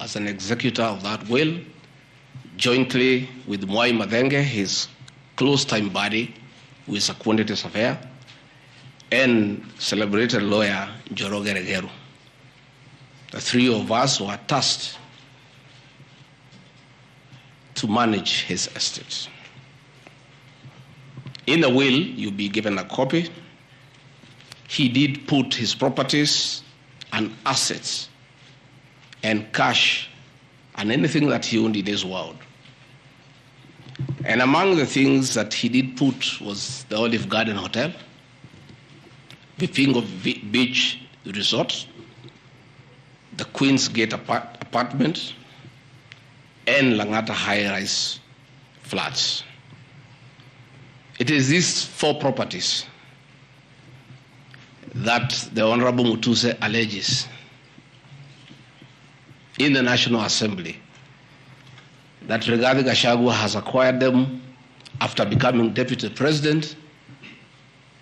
as an executor of that will, jointly with Mwai Madenge, his close-time buddy, who is a quantity surveyor, and celebrated lawyer Njoroge Regeru. The three of us were tasked to manage his estate. In the will, you'll be given a copy. He did put his properties and assets and cash and anything that he owned in this world. And among the things that he did put was the Olive Garden Hotel, the Pingo Beach Resort, the Queen's Gate apartment, and Langata high-rise flats. It is these four properties that the Honorable Mutuse alleges in the National Assembly that Rigathi Gachagua has acquired them after becoming Deputy President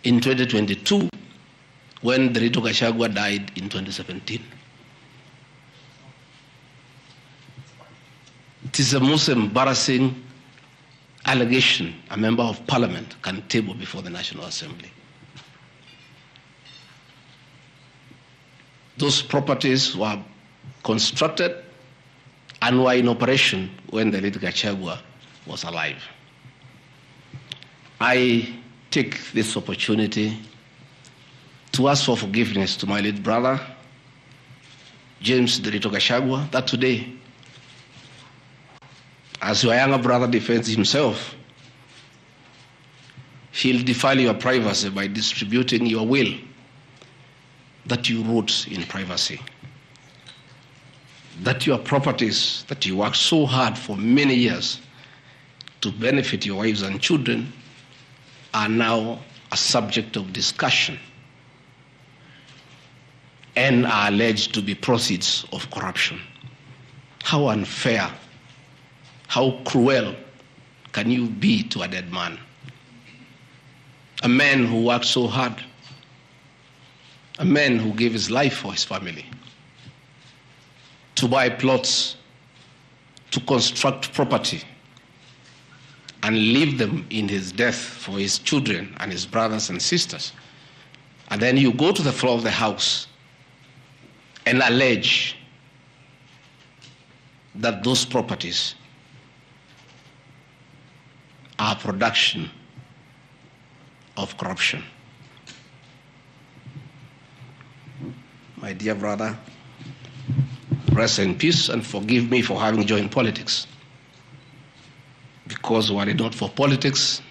in 2022 when Derito Gachagua died in 2017. It is the most embarrassing allegation a member of parliament can table before the National Assembly. Those properties were constructed and were in operation when the late Gachagua was alive. I take this opportunity to ask for forgiveness to my late brother, James Derito Gachagua, that today, as your younger brother defends himself, he'll defile your privacy by distributing your will that you wrote in privacy. That your properties that you worked so hard for many years to benefit your wives and children are now a subject of discussion and are alleged to be proceeds of corruption. How unfair, how cruel can you be to a dead man? A man who worked so hard, a man who gave his life for his family, to buy plots, to construct property, and leave them in his death for his children and his brothers and sisters. And then you go to the floor of the House and allege that those properties are production of corruption. My dear brother, rest in peace and forgive me for having joined politics. Because were it not for politics,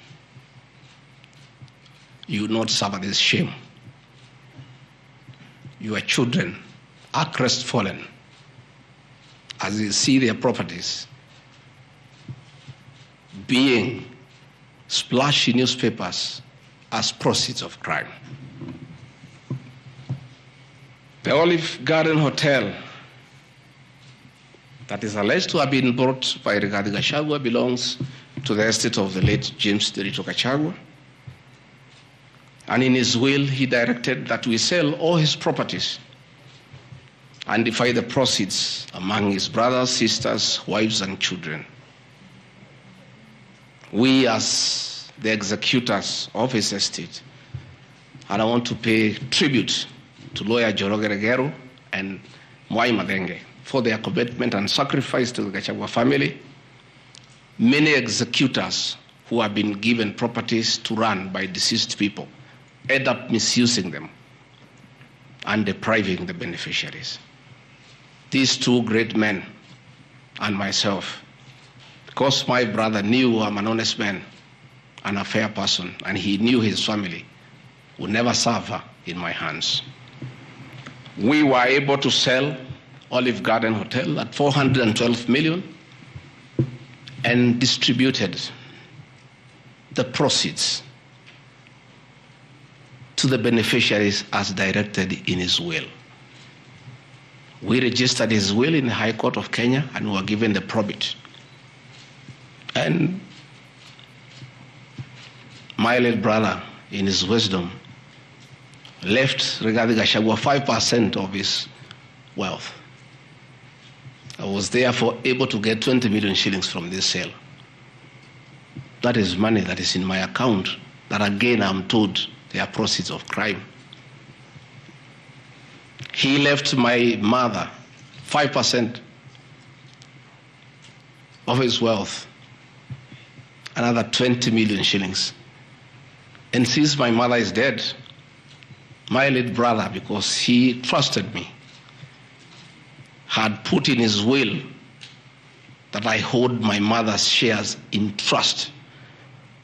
you would not suffer this shame. Your children are crestfallen as you see their properties being splashed in newspapers as proceeds of crime. The Olive Garden Hotel that is alleged to have been bought by Rigathi Gachagua belongs to the estate of the late James Derito Gachagua. And in his will, he directed that we sell all his properties and divide the proceeds among his brothers, sisters, wives, and children. We, as the executors of his estate, and I want to pay tribute to lawyer Njoroge Regeru and Mwai Madenge for their commitment and sacrifice to the Gachagua family. Many executors who have been given properties to run by deceased people end up misusing them and depriving the beneficiaries. These two great men and myself, because my brother knew I'm an honest man and a fair person, and he knew his family would never suffer in my hands. We were able to sell Olive Garden Hotel at 412 million and distributed the proceeds to the beneficiaries as directed in his will. We registered his will in the High Court of Kenya and were given the probate. And my late brother, in his wisdom, left Rigathi Gachagua 5% of his wealth. I was therefore able to get 20 million shillings from this sale. That is money that is in my account that again I'm told they are proceeds of crime. He left my mother 5% of his wealth, another 20 million shillings. And since my mother is dead, my late brother, because he trusted me, had put in his will that I hold my mother's shares in trust.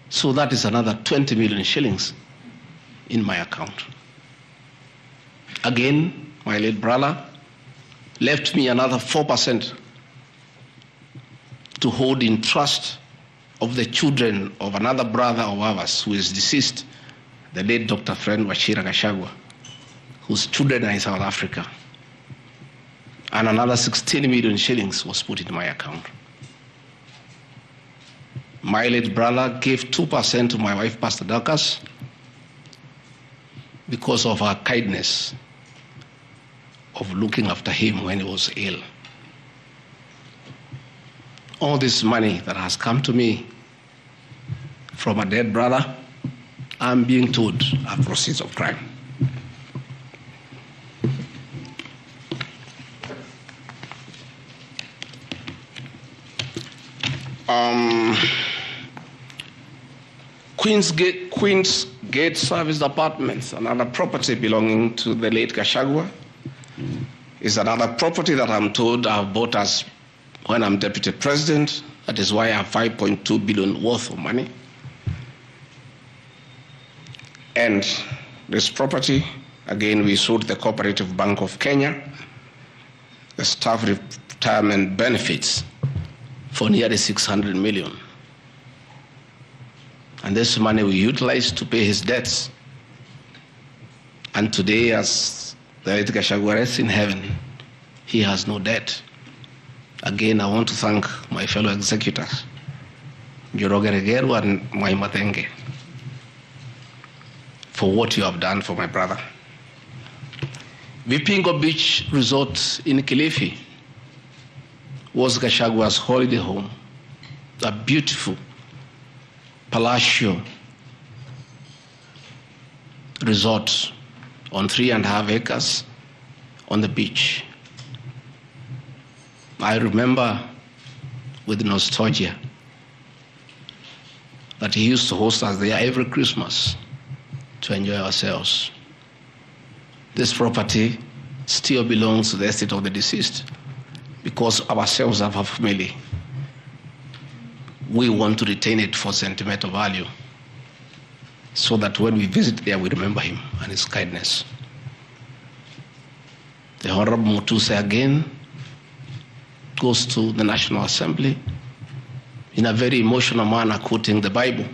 So that is another 20 million shillings in my account. Again, my late brother left me another 4% to hold in trust of the children of another brother of ours who is deceased, the late Dr. Friend Wachira Gachagua, whose children are in South Africa. And another 16 million shillings was put in my account. My late brother gave 2% to my wife, Pastor Dorcas, because of her kindness of looking after him when he was ill. All this money that has come to me from a dead brother, I'm being told are proceeds of crime. Queen's Gate Service Apartments, another property belonging to the late Gachagua, is another property that I'm told I've bought as when I'm deputy president. That is why I have 5.2 billion worth of money. And this property, again, we sold the Cooperative Bank of Kenya, the staff retirement benefits for nearly 600 million. And this money we utilized to pay his debts. And today, as the late Gachagua rests in heaven, he has no debt. Again, I want to thank my fellow executors, Njoroge Regeru and Mwai Mathenge, for what you have done for my brother. Vipingo Beach Resort in Kilifi was Gachagua's holiday home, a beautiful palatial resort on 3.5 acres on the beach. I remember with nostalgia that he used to host us there every Christmas to enjoy ourselves. This property still belongs to the estate of the deceased because ourselves have a family. We want to retain it for sentimental value so that when we visit there, we remember him and his kindness. The Honorable Mutuse again goes to the National Assembly in a very emotional manner, quoting the Bible,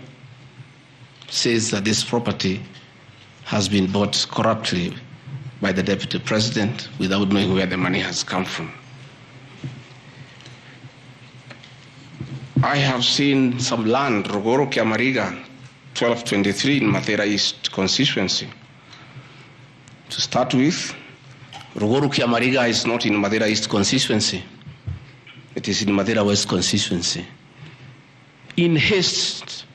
says that this property has been bought corruptly by the Deputy President without knowing where the money has come from. I have seen some land, Rogoro Kiamariga, 1223 in Mathera East constituency. To start with, Rogoro Kiamariga is not in Mathera East constituency. It is in Mathera West constituency. In haste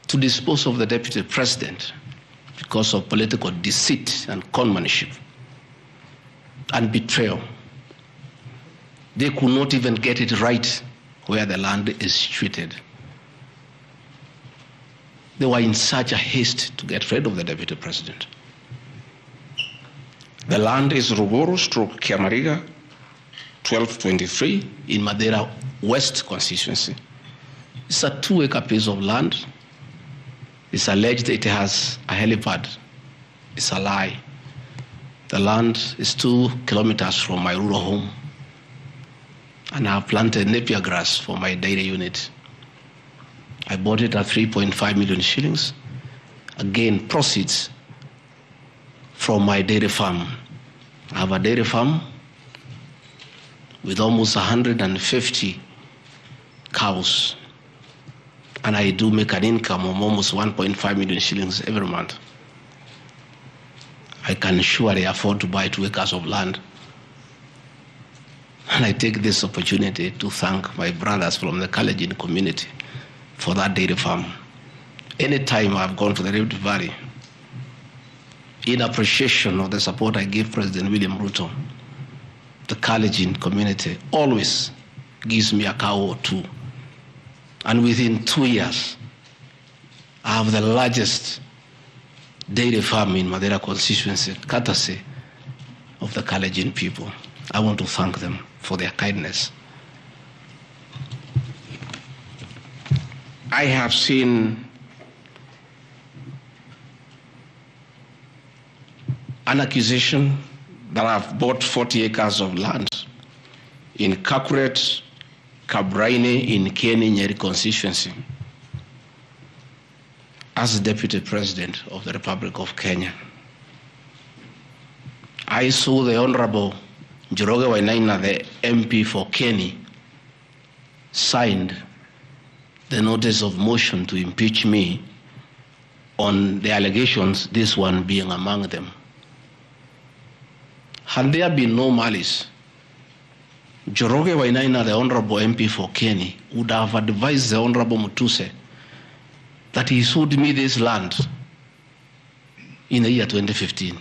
to dispose of the Deputy President because of political deceit and conmanship and betrayal, they could not even get it right where the land is situated. They were in such a haste to get rid of the Deputy President. The land is Rogoro/Kiamariga, 1223 in Mathera West constituency. It's a 2-acre piece of land. It's alleged it has a helipad. It's a lie. The land is 2 kilometers from my rural home. And I have planted napier grass for my dairy unit. I bought it at 3.5 million shillings. Again, proceeds from my dairy farm. I have a dairy farm with almost 150 cows. And I do make an income of almost 1.5 million shillings every month. I can surely afford to buy 2 acres of land And I take this opportunity to thank my brothers from the Kalenjin community for that dairy farm. Anytime I've gone to the Rift Valley, in appreciation of the support I give President William Ruto, the Kalenjin community always gives me a cow or two. And within 2 years, I have the largest dairy farm in Madeira constituency, courtesy of the Kalenjin people. I want to thank them for their kindness. I have seen an accusation that I've bought 40 acres of land in Kakuret, Kabraine, in Kieni, Nyeri constituency as Deputy President of the Republic of Kenya. I saw the Honorable Njoroge Wainaina, the MP for Kieni, signed the notice of motion to impeach me on the allegations, this one being among them. Had there been no malice, Njoroge Wainaina, the Honorable MP for Kieni, would have advised the Honorable Mutuse that he sold me this land in the year 2015.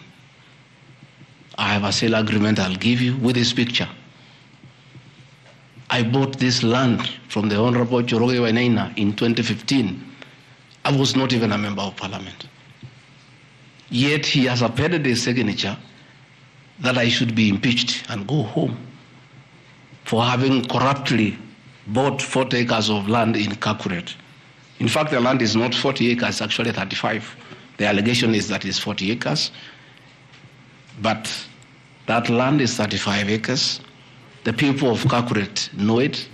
I have a sale agreement I'll give you with this picture. I bought this land from the Honorable Njoroge Wainaina in 2015. I was not even a member of parliament. Yet he has appended a signature that I should be impeached and go home for having corruptly bought 40 acres of land in Kakuret. In fact, the land is not 40 acres, actually 35. The allegation is that it's 40 acres. But that land is 35 acres. The people of Kakuret know it.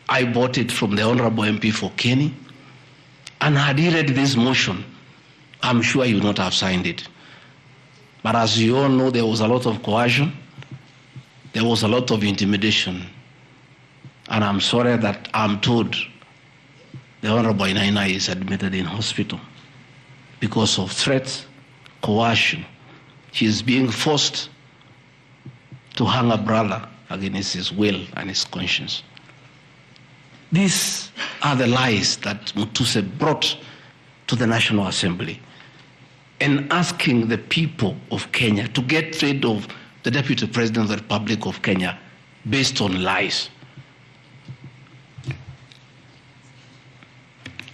I bought it from the Honorable MP for Kieni. And had he read this motion, I'm sure he would not have signed it. But as you all know, there was a lot of coercion. There was a lot of intimidation. And I'm sorry that I'm told the Honorable Wainaina is admitted in hospital because of threats, coercion. He is being forced to hang a brother against his will and his conscience. These are the lies that Mutuse brought to the National Assembly, and asking the people of Kenya to get rid of the Deputy President of the Republic of Kenya based on lies.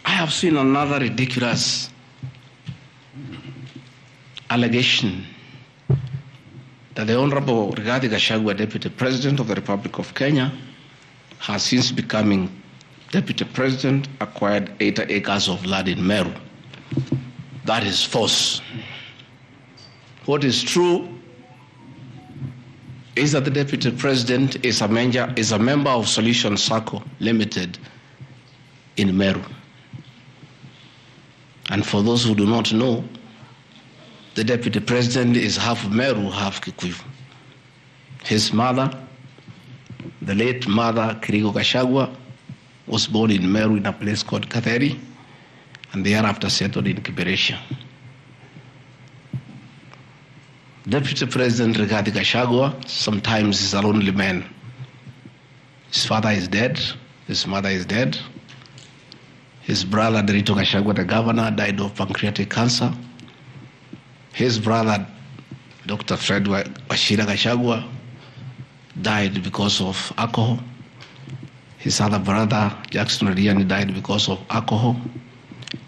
I have seen another ridiculous allegation that the Honorable Gachagua, Deputy President of the Republic of Kenya, has since becoming Deputy President, acquired 80 acres of land in Meru. That is false. What is true is that the Deputy President is a member of Solution Circle Limited in Meru. And for those who do not know, the Deputy President is half Meru, half Kikuyu. His mother, the late mother, Kirigo Gachagua, was born in Meru in a place called Katheri, and thereafter settled in Kiberesha. Deputy President Rigathi Gachagua sometimes is a lonely man. His father is dead, his mother is dead. His brother, Derito Gachagua, the governor, died of pancreatic cancer. His brother, Dr. Fred Wachira Gachagua, died because of alcohol. His other brother, Jackson Riani, died because of alcohol.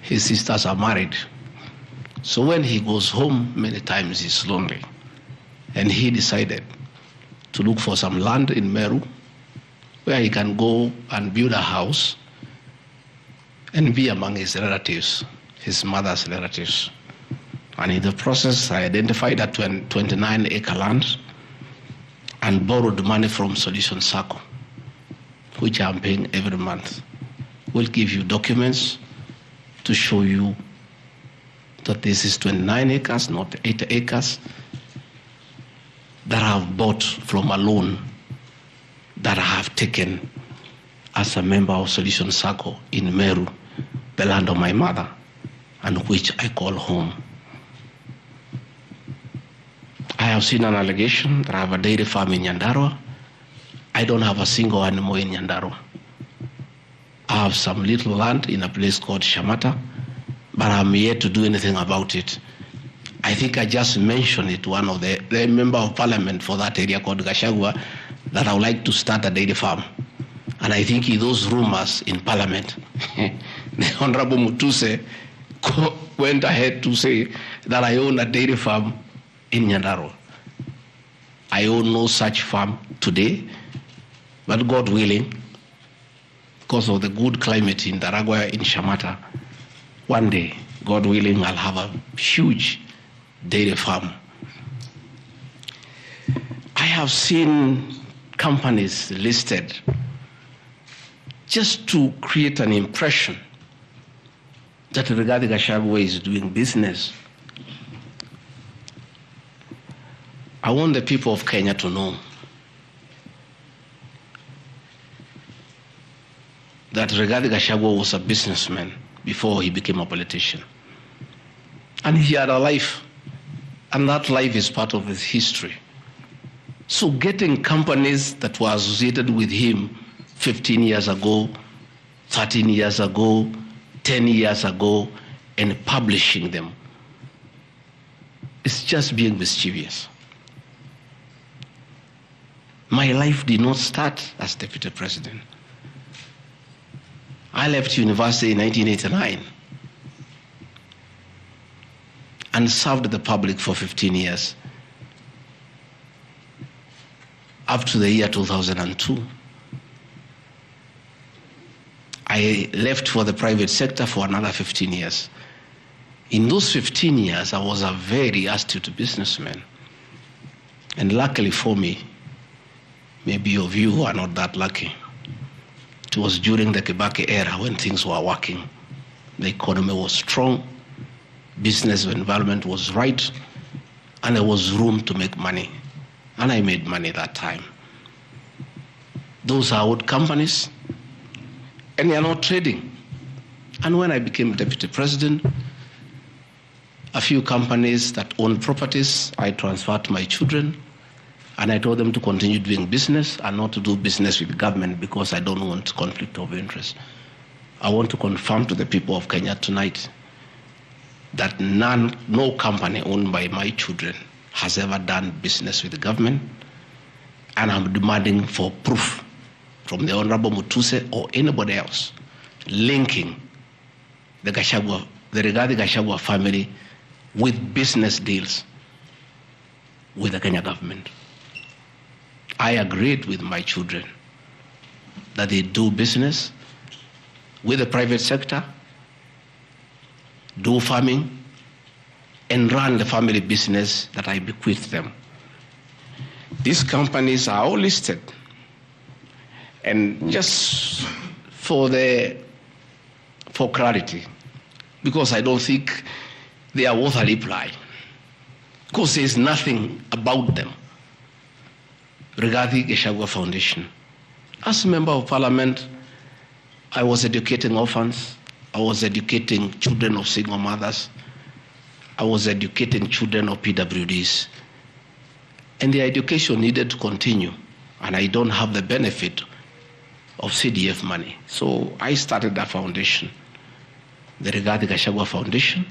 His sisters are married. So when he goes home, many times he's lonely. And he decided to look for some land in Meru where he can go and build a house and be among his relatives, his mother's relatives. And in the process, I identified that 29-acre land and borrowed money from Solution Circle, which I'm paying every month. We'll give you documents to show you that this is 29 acres, not 80 acres, that I have bought from a loan that I have taken as a member of Solution Circle in Meru, the land of my mother, and which I call home. I have seen an allegation that I have a dairy farm in Nyandarua. I don't have a single animal in Nyandarua. I have some little land in a place called Shamata, but I'm yet to do anything about it. I think I just mentioned it to one of the member of parliament for that area called Gachagua that I would like to start a dairy farm. And I think those rumors in parliament, the Honorable Mutuse went ahead to say that I own a dairy farm in Nyandarua. I own no such farm today, but God willing, because of the good climate in Daragwa, in Shamata, one day, God willing, I'll have a huge dairy farm. I have seen companies listed just to create an impression that Rigathi Gachagua is doing business. I want the people of Kenya to know that Rigathi Gachagua was a businessman before he became a politician. And he had a life, and that life is part of his history. So getting companies that were associated with him 15 years ago, 13 years ago, 10 years ago, and publishing them, it's just being mischievous. My life did not start as deputy president. I left university in 1989 and served the public for 15 years, up to the year 2002. I left for the private sector for another 15 years. In those 15 years, I was a very astute businessman. And luckily for me, maybe of you who are not that lucky, it was during the Kibaki era when things were working. The economy was strong, business environment was right, and there was room to make money. And I made money that time. Those are old companies, and they are not trading. And when I became deputy president, a few companies that owned properties, I transferred to my children, and I told them to continue doing business and not to do business with government because I don't want conflict of interest. I want to confirm to the people of Kenya tonight that no company owned by my children has ever done business with the government, and I'm demanding for proof from the Honorable Mutuse or anybody else linking the Rigathi Gachagua family with business deals with the Kenya government. I agreed with my children that they do business with the private sector, do farming, and run the family business that I bequeathed them. These companies are all listed. And just for clarity, because I don't think they are worth a reply, because there's nothing about them. Rigathi Gachagua Foundation. As a member of parliament, I was educating orphans, I was educating children of single mothers, I was educating children of PWDs. And the education needed to continue, and I don't have the benefit of CDF money. So I started a foundation, the Rigathi Gachagua Foundation,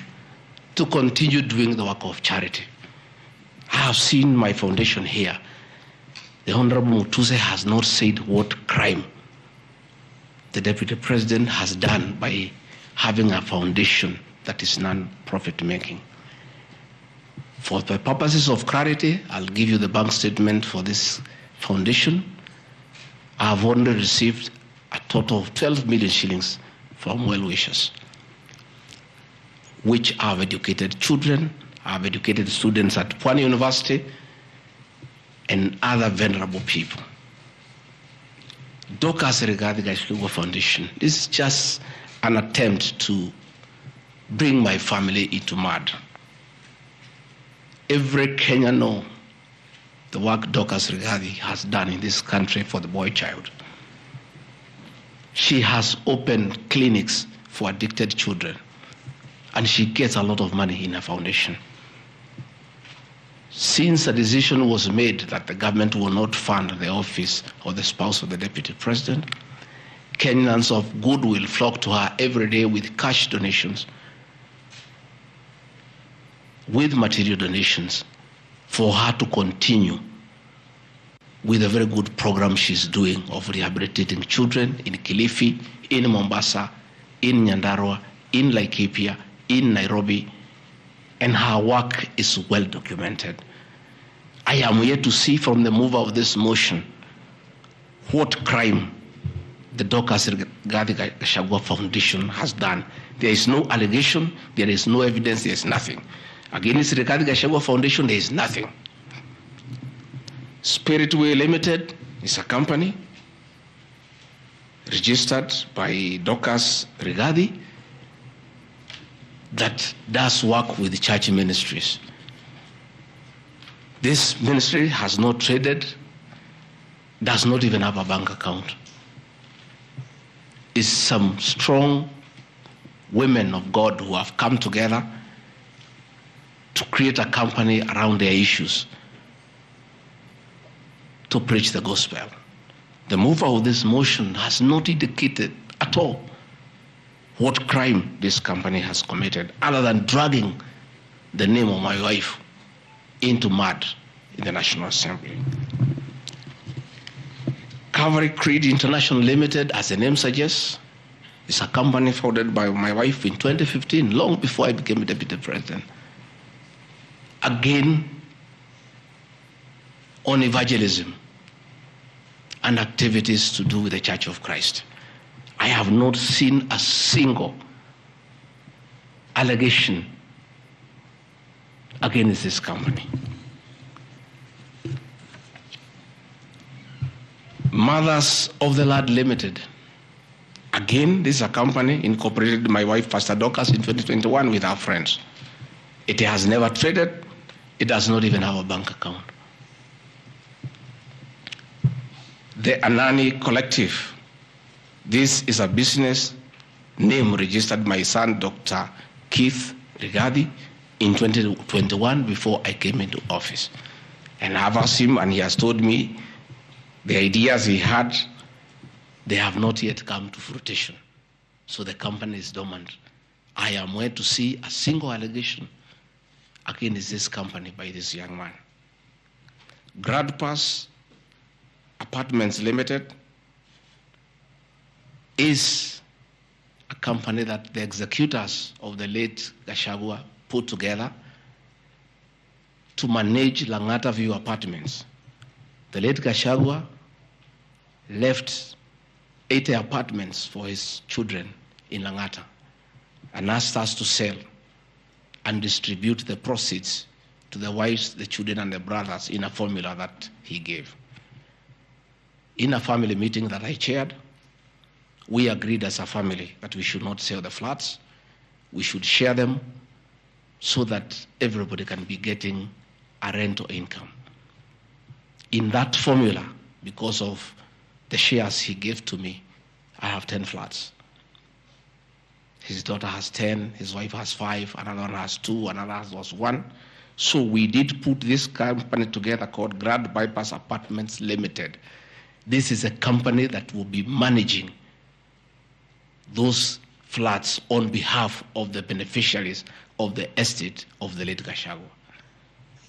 to continue doing the work of charity. I have seen my foundation here. The Honorable Mutuse has not said what crime the Deputy President has done by having a foundation that is non-profit making. For the purposes of clarity, I'll give you the bank statement for this foundation. I have only received a total of 12 million shillings from well-wishers, which have educated children, have educated students at Pwani University, and other vulnerable people. Dorcas Rigathi Gachagua Foundation, this is just an attempt to bring my family into mud. Every Kenyan knows the work Dorcas Rigathi has done in this country for the boy child. She has opened clinics for addicted children, and she gets a lot of money in her foundation. Since a decision was made that the government will not fund the office of the spouse of the deputy president, Kenyans of goodwill flock to her every day with cash donations, with material donations, for her to continue with a very good program she's doing of rehabilitating children in Kilifi, in Mombasa, in Nyandarua, in Laikipia, in Nairobi, and her work is well documented. I am yet to see from the mover of this motion what crime the Dorcas Gachagua Foundation has done. There is no allegation, there is no evidence, there is nothing. Against the Gachagua Foundation, there is nothing. Spiritway Limited is a company registered by Dorcas Rigathi that does work with church ministries. This ministry has not traded, does not even have a bank account. It's some strong women of God who have come together to create a company around their issues to preach the gospel. The mover of this motion has not indicated at all what crime this company has committed, other than dragging the name of my wife into mud in the National Assembly. Calvary Creed International Limited, as the name suggests, is a company founded by my wife in 2015, long before I became deputy president. Again, on evangelism and activities to do with the Church of Christ. I have not seen a single allegation against this company. Mothers of the Lord Limited. Again, this is a company incorporated by my wife, Pastor Dorcas, in 2021 with our friends. It has never traded. It does not even have a bank account. The Anani Collective. This is a business name registered by my son, Dr. Keith Rigathi, in 2021 before I came into office. And I've asked him, and he has told me the ideas he had, they have not yet come to fruition. So the company is dormant. I am yet to see a single allegation against this company by this young man. GradPass Apartments Limited is a company that the executors of the late Gachagua put together to manage Langata View Apartments. The late Gachagua left 80 apartments for his children in Langata and asked us to sell and distribute the proceeds to the wives, the children, and the brothers in a formula that he gave. In a family meeting that I chaired, we agreed as a family that we should not sell the flats. We should share them so that everybody can be getting a rental income. In that formula, because of the shares he gave to me, I have 10 flats. His daughter has 10, his wife has 5, another one has 2, another has 1. So we did put this company together called Grand Bypass Apartments Limited. This is a company that will be managing those flats on behalf of the beneficiaries of the estate of the late Gachagua.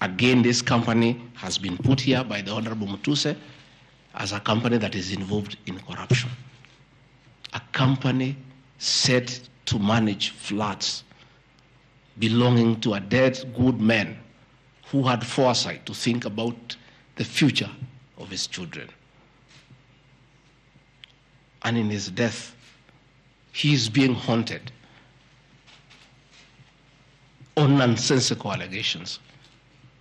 Again, this company has been put here by the Honorable Mutuse as a company that is involved in corruption. A company set to manage flats belonging to a dead good man who had foresight to think about the future of his children. And in his death, he is being haunted on nonsensical allegations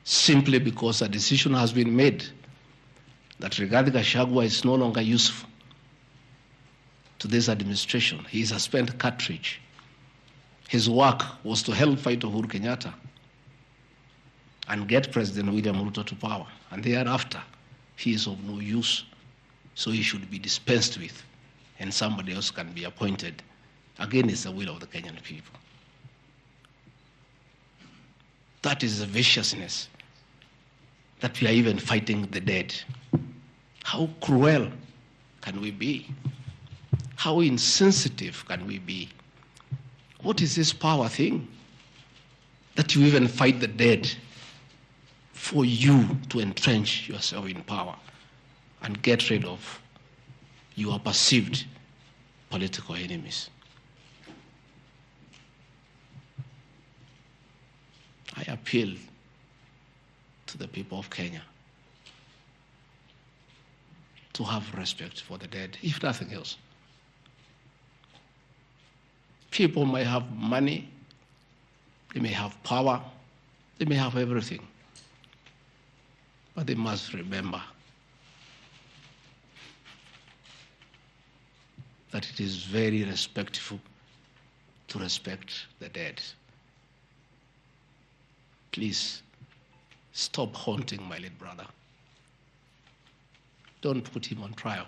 simply because a decision has been made that Rigathi Gachagua is no longer useful to this administration. He is a spent cartridge. His work was to help fight Uhuru Kenyatta and get President William Ruto to power. And thereafter, he is of no use. So he should be dispensed with, and somebody else can be appointed. Again, it's the will of the Kenyan people. That is the viciousness that we are even fighting the dead. How cruel can we be? How insensitive can we be? What is this power thing? That you even fight the dead for you to entrench yourself in power and get rid of your perceived political enemies. I appeal to the people of Kenya to have respect for the dead, if nothing else. People may have money, they may have power, they may have everything, but they must remember that it is very respectful to respect the dead. Please stop haunting my late brother. Don't put him on trial.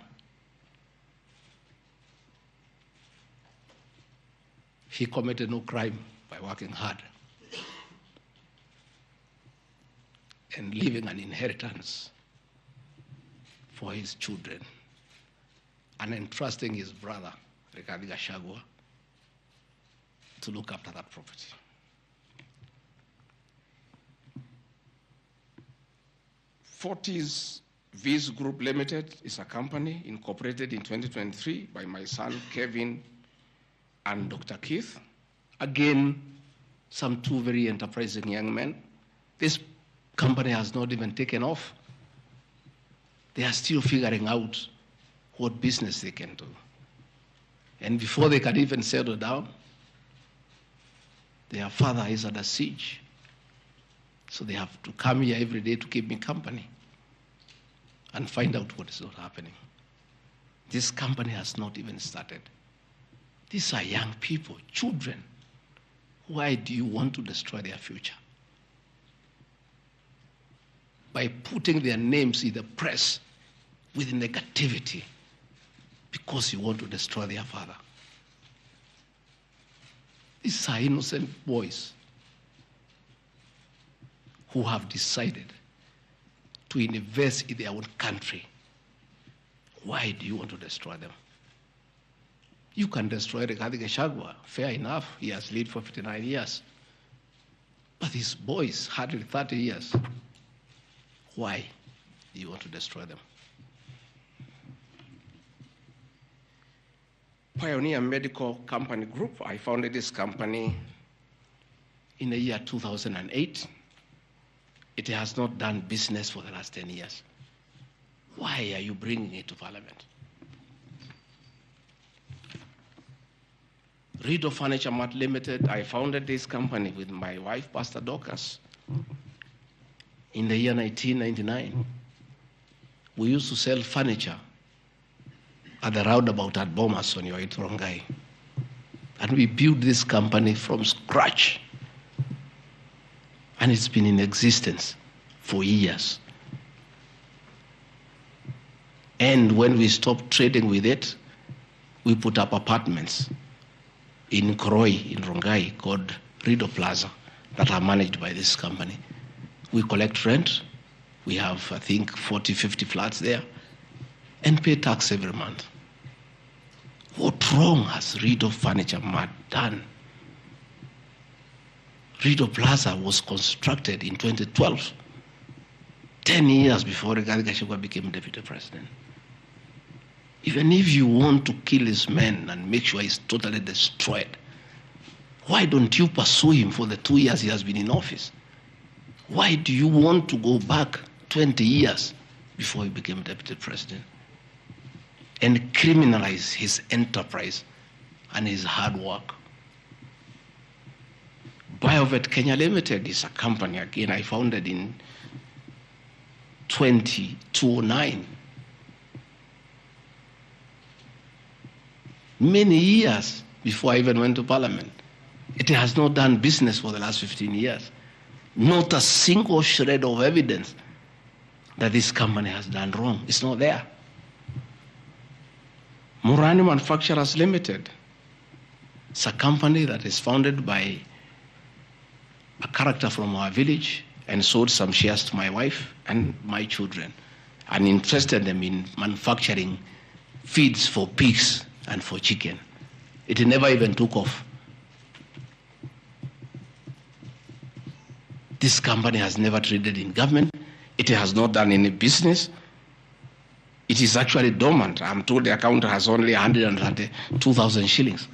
He committed no crime by working hard and leaving an inheritance for his children and entrusting his brother, Gachagua, to look after that property. Fortis Viz Group Limited is a company incorporated in 2023 by my son, Kevin, and Dr. Keith. Again, some two very enterprising young men. This company has not even taken off. They are still figuring out what business they can do. And before they can even settle down, their father is under siege. So they have to come here every day to keep me company and find out what is not happening. This company has not even started. These are young people, children. Why do you want to destroy their future? By putting their names in the press with negativity because you want to destroy their father. These are innocent boys who have decided to invest in their own country. Why do you want to destroy them? You can destroy Gachagua, fair enough, he has led for 59 years. But these boys, 130 years, why do you want to destroy them? Pioneer Medical Company Group, I founded this company in the year 2008. It has not done business for the last 10 years. Why are you bringing it to Parliament? Rido Furniture Mart Limited, I founded this company with my wife, Pastor Dorcas, in the year 1999. We used to sell furniture at the roundabout at Bomas on your Rongai. And we built this company from scratch. And it's been in existence for years. And when we stopped trading with it, we put up apartments in Kroi, in Rongai, called Rido Plaza, that are managed by this company. We collect rent. We have, I think, 40, 50 flats there, and pay tax every month. What wrong has Rido Furniture Mart done? Rido Plaza was constructed in 2012, 10 years before Gachagua became deputy president. Even if you want to kill his men and make sure he's totally destroyed, why don't you pursue him for the 2 years he has been in office? Why do you want to go back 20 years before he became deputy president and criminalize his enterprise and his hard work? Biovet Kenya Limited is a company, again, I founded in 2009. Many years before I even went to Parliament. It has not done business for the last 15 years. Not a single shred of evidence that this company has done wrong. It's not there. Murani Manufacturers Limited. It's a company that is founded by a character from our village, and sold some shares to my wife and my children and interested them in manufacturing feeds for pigs and for chicken. It never even took off. This company has never traded in government. It has not done any business. It is actually dormant. I'm told the account has only 132,000 shillings.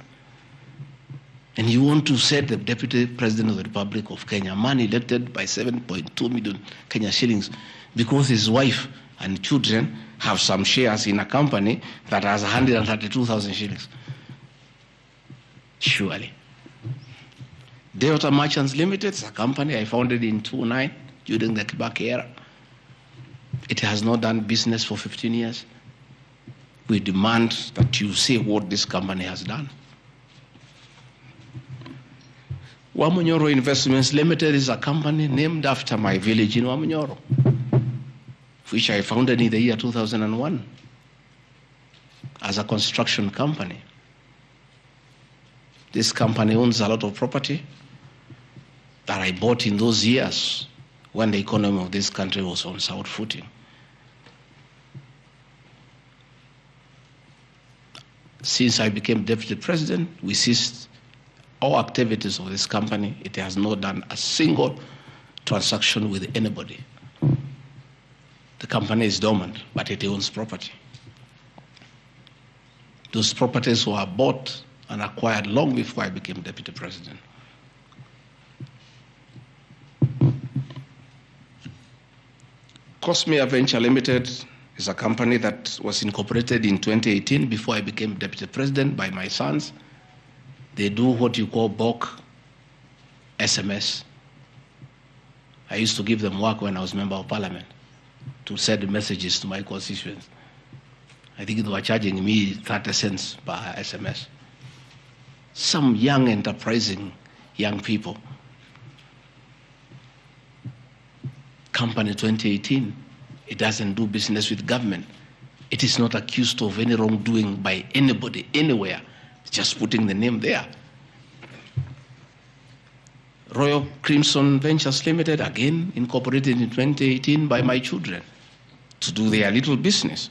And you want to set the Deputy President of the Republic of Kenya, a man elected by 7.2 million Kenya shillings, because his wife and children have some shares in a company that has 132,000 shillings. Surely. Delta Merchants Limited is a company I founded in 2009 during the Kibaki era. It has not done business for 15 years. We demand that you say what this company has done. Wamunyoro Investments Limited is a company named after my village in Wamunyoro, which I founded in the year 2001 as a construction company. This company owns a lot of property that I bought in those years when the economy of this country was on sound footing. Since I became Deputy President, we ceased all activities of this company. It has not done a single transaction with anybody. The company is dormant, but it owns property. Those properties were bought and acquired long before I became Deputy President. Cosmea Venture Limited is a company that was incorporated in 2018 before I became Deputy President by my sons. They do what you call bulk SMS. I used to give them work when I was Member of Parliament to send messages to my constituents. I think they were charging me 30 cents per SMS. Some young, enterprising young people. Company 2018, it doesn't do business with government. It is not accused of any wrongdoing by anybody, anywhere. It's just putting the name there. Royal Crimson Ventures Limited, again incorporated in 2018 by my children to do their little business.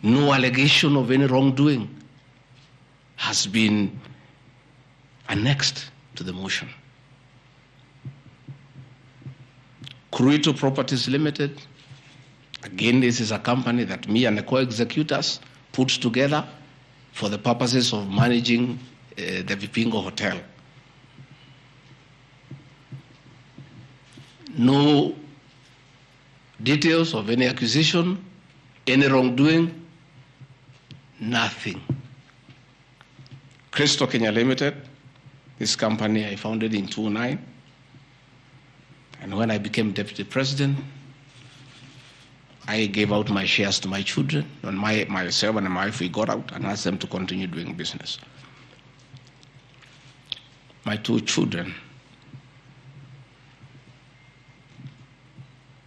No allegation of any wrongdoing has been annexed to the motion. Cruito Properties Limited, again, this is a company that me and the co-executors put together for the purposes of managing the Vipingo Hotel. No details of any accusation, any wrongdoing, nothing. Crystal Kenya Limited, this company I founded in 2009. And when I became Deputy President, I gave out my shares to my children, and myself and my wife, we got out and asked them to continue doing business. My two children,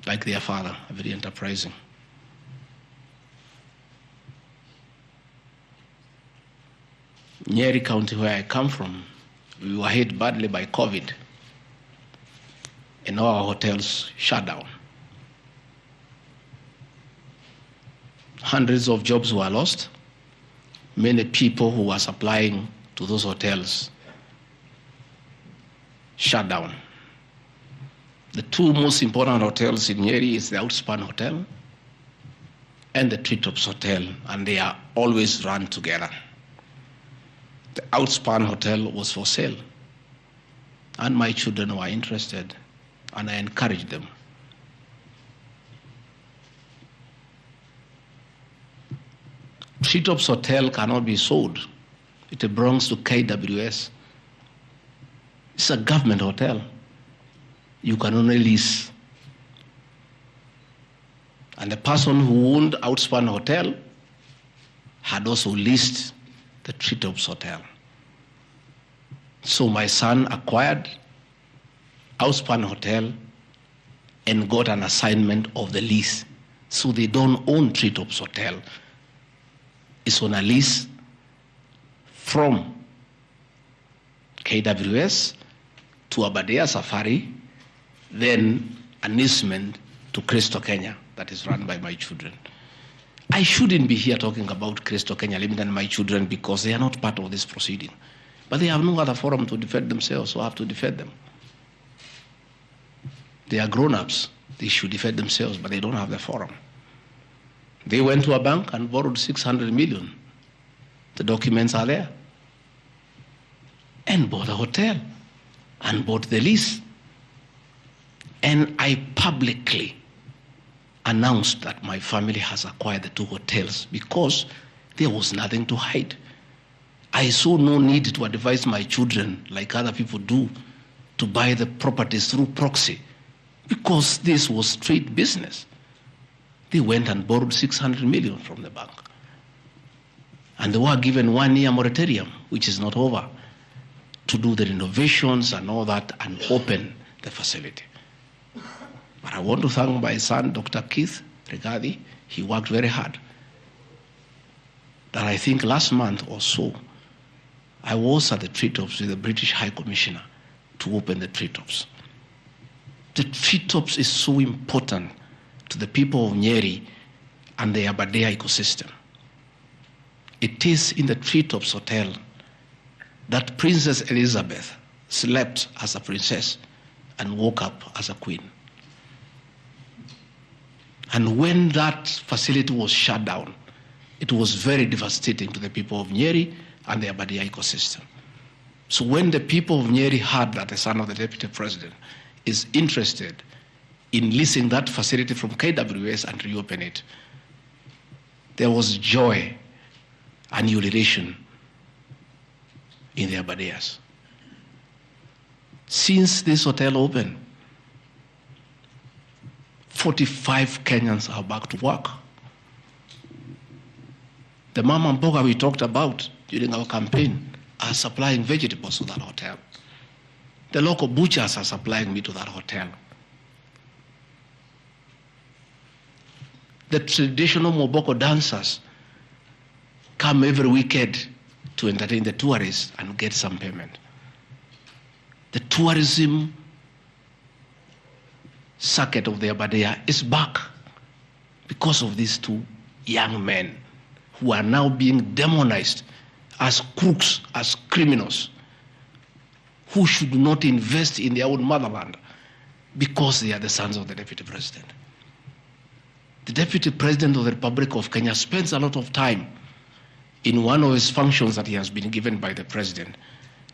like their father, are very enterprising. Nyeri County, where I come from, we were hit badly by COVID, and all our hotels shut down. Hundreds of jobs were lost. Many people who were supplying to those hotels shut down. The two most important hotels in Nyeri is the Outspan Hotel and the Treetops Hotel, and they are always run together. The Outspan Hotel was for sale, and my children were interested, and I encouraged them. Treetops Hotel cannot be sold. It belongs to KWS. It's a government hotel. You can only lease. And the person who owned Outspan Hotel had also leased the Treetops Hotel. So my son acquired Outspan Hotel and got an assignment of the lease. So they don't own Treetops Hotel. It's on a lease from KWS to Abadea Safari then an easement to Crystal Kenya that is run by my children. I shouldn't be here talking about Crystal Kenya Limited and my children because they are not part of this proceeding. But they have no other forum to defend themselves, so I have to defend them. They are grown-ups. They should defend themselves, but they don't have the forum. They went to a bank and borrowed 600 million. The documents are there. And bought a hotel and bought the lease. And I publicly announced that my family has acquired the 2 hotels because there was nothing to hide. I saw no need to advise my children, like other people do, to buy the properties through proxy because this was straight business. They went and borrowed 600 million from the bank. And they were given 1-year moratorium, which is not over, to do the renovations and all that and open the facility. But I want to thank my son, Dr. Keith Regadi. He worked very hard. That I think last month or so, I was at the treetops with the British High Commissioner to open the treetops. The treetops is so important to the people of Nyeri and the Aberdare ecosystem. It is in the treetops hotel that Princess Elizabeth slept as a princess and woke up as a queen. And when that facility was shut down, it was very devastating to the people of Nyeri and the Aberdare ecosystem. So when the people of Nyeri heard that the son of the deputy president is interested in leasing that facility from KWS and reopen it, there was joy and ululation in the Aberdares. Since this hotel opened, 45 Kenyans are back to work. The mama mboga we talked about during our campaign are supplying vegetables to that hotel. The local butchers are supplying meat to that hotel. The traditional Moboko dancers come every weekend to entertain the tourists and get some payment. The tourism circuit of the Aberdare is back because of these 2 young men who are now being demonized as crooks, as criminals, who should not invest in their own motherland because they are the sons of the deputy president. The deputy president of the Republic of Kenya spends a lot of time in one of his functions that he has been given by the president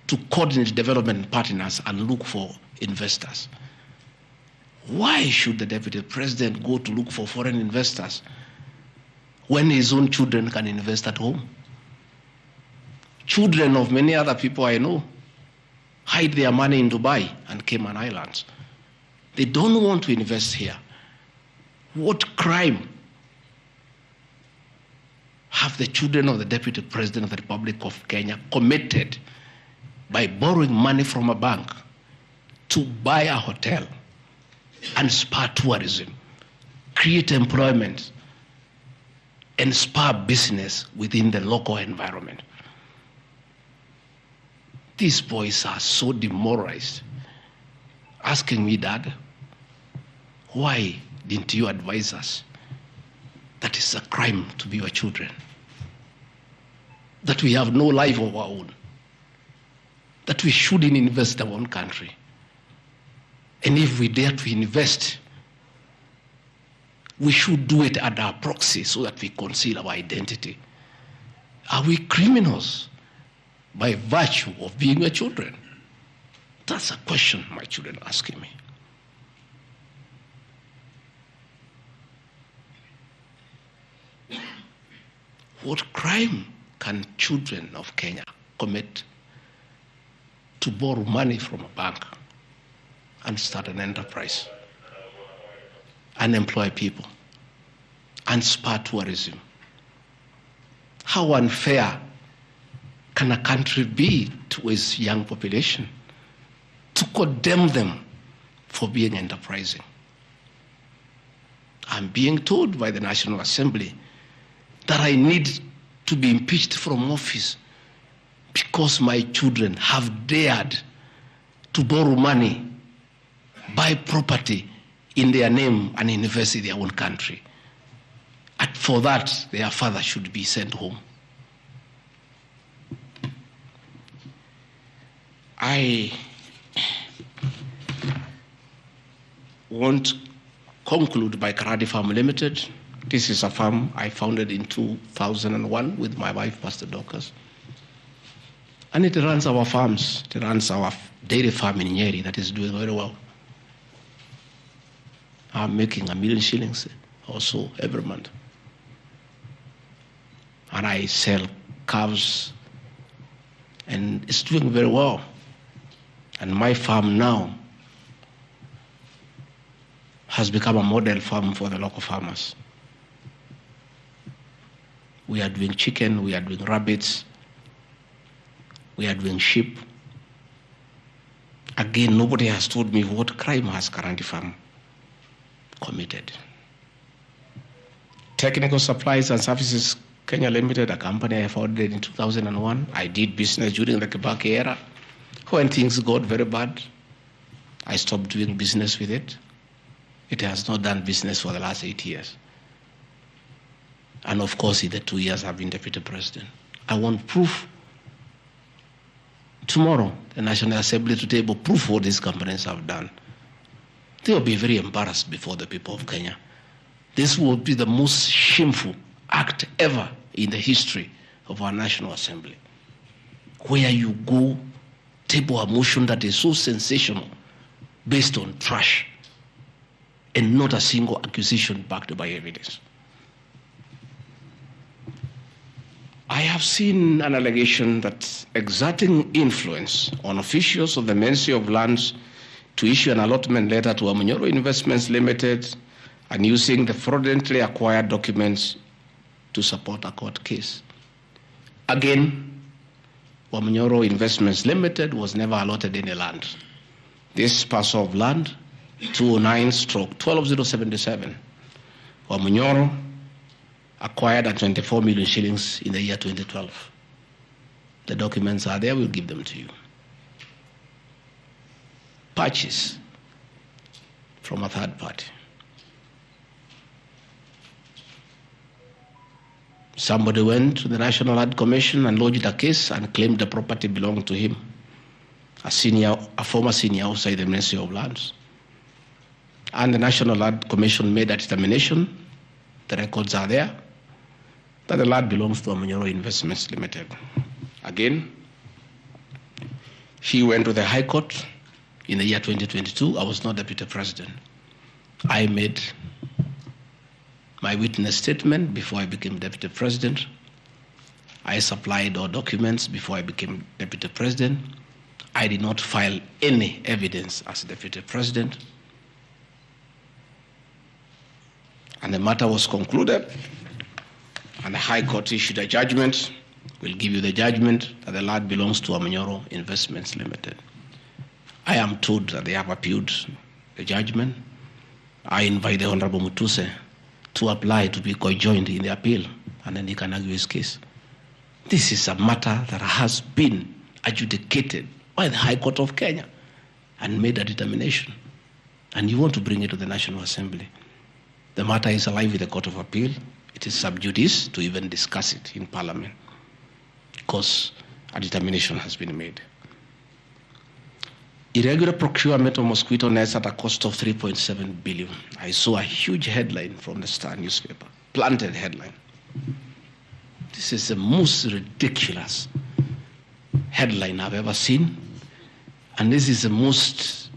to coordinate development partners and look for investors. Why should the deputy president go to look for foreign investors when his own children can invest at home? Children of many other people I know hide their money in Dubai and Cayman Islands. They don't want to invest here. What crime have the children of the deputy president of the Republic of Kenya committed by borrowing money from a bank to buy a hotel and spur tourism, create employment, and spur business within the local environment? These boys are so demoralized, asking me, Dad, why didn't you advise us that it's a crime to be your children, that we have no life of our own, that we shouldn't invest in our own country, and if we dare to invest, we should do it at our proxy so that we conceal our identity? Are we criminals by virtue of being your children? That's a question my children are asking me. What crime can children of Kenya commit to borrow money from a bank and start an enterprise and employ people and spur tourism? How unfair can a country be to its young population to condemn them for being enterprising? I'm being told by the National Assembly that I need to be impeached from office because my children have dared to borrow money buy property in their name and invest in their own country. And for that, their father should be sent home. I want to conclude by Karadi Farm Limited. This is a farm I founded in 2001 with my wife, Pastor Dorcas. And it runs our farms. It runs our dairy farm in Nyeri that is doing very well. I'm making $1 million shillings also every month. And I sell calves, and it's doing very well. And my farm now has become a model farm for the local farmers. We are doing chicken, we are doing rabbits, we are doing sheep. Again, nobody has told me what crime has Karandi Farm committed. Technical Supplies and Services Kenya Limited, a company I founded in 2001. I did business during the Kibaki era. When things got very bad, I stopped doing business with it. It has not done business for the last 8 years. And of course, in the 2 years I've been deputy president. I want proof. Tomorrow, the National Assembly to table proof what these companies have done. They will be very embarrassed before the people of Kenya. This will be the most shameful act ever in the history of our National Assembly, where you go table a motion that is so sensational based on trash and not a single accusation backed by evidence. I have seen an allegation that exerting influence on officials of the Ministry of Lands to issue an allotment letter to Amunyoro Investments Limited and using the fraudulently acquired documents to support a court case. Again, Amunyoro Investments Limited was never allotted any land. This parcel of land, 209/12077, Amunyoro acquired at 24 million shillings in the year 2012. The documents are there, we'll give them to you. Purchase from a third party. Somebody went to the National Land Commission and lodged a case and claimed the property belonged to him, a former senior outside the Ministry of Lands. And the National Land Commission made a determination, the records are there, that the land belongs to Amunyoro Investments Limited. Again, he went to the High Court in the year 2022. I was not deputy president. I made my witness statement before I became deputy president. I supplied all documents before I became deputy president. I did not file any evidence as deputy president. And the matter was concluded, and the High Court issued a judgment. We'll give you the judgment that the land belongs to Amunyoro Investments Limited. I am told that they have appealed the judgment. I invite the Honorable Mutuse to apply to be co-joined in the appeal, and then he can argue his case. This is a matter that has been adjudicated by the High Court of Kenya and made a determination. And you want to bring it to the National Assembly. The matter is alive with the Court of Appeal. It is sub judice to even discuss it in Parliament because a determination has been made. Irregular procurement of mosquito nets at a cost of 3.7 billion. I saw a huge headline from the Star newspaper, planted headline. This is the most ridiculous headline I've ever seen. And this is the most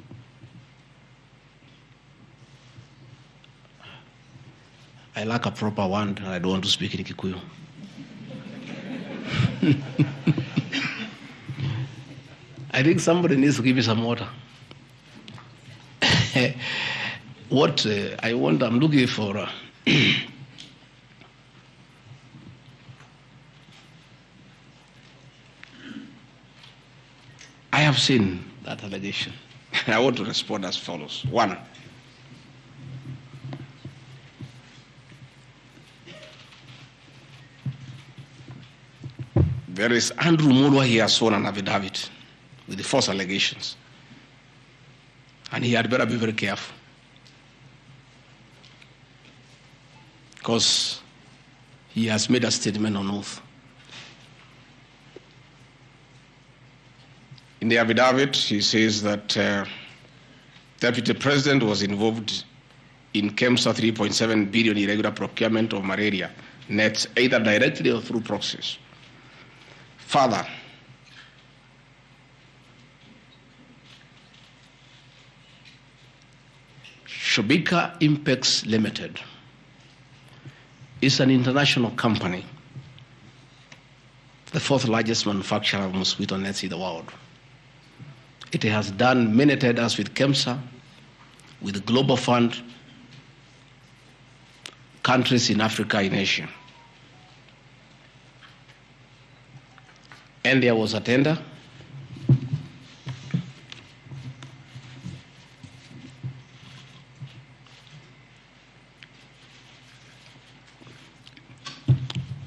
I lack a proper one, and I don't want to speak in Kikuyu. I think somebody needs to give me some water. What I want, I'm looking for. I have seen that allegation. I want to respond as follows. One, there is Andrew Mulwa, he has sworn an affidavit with the false allegations. And he had better be very careful. Because he has made a statement on oath. In the affidavit, he says that Deputy President was involved in KEMSA 3.7 billion irregular procurement of malaria nets, either directly or through proxies. Further, Shobika Impex Limited is an international company, the fourth largest manufacturer of mosquito nets in the world. It has done many tenders with KEMSA, with the Global Fund, countries in Africa, in Asia. And there was a tender.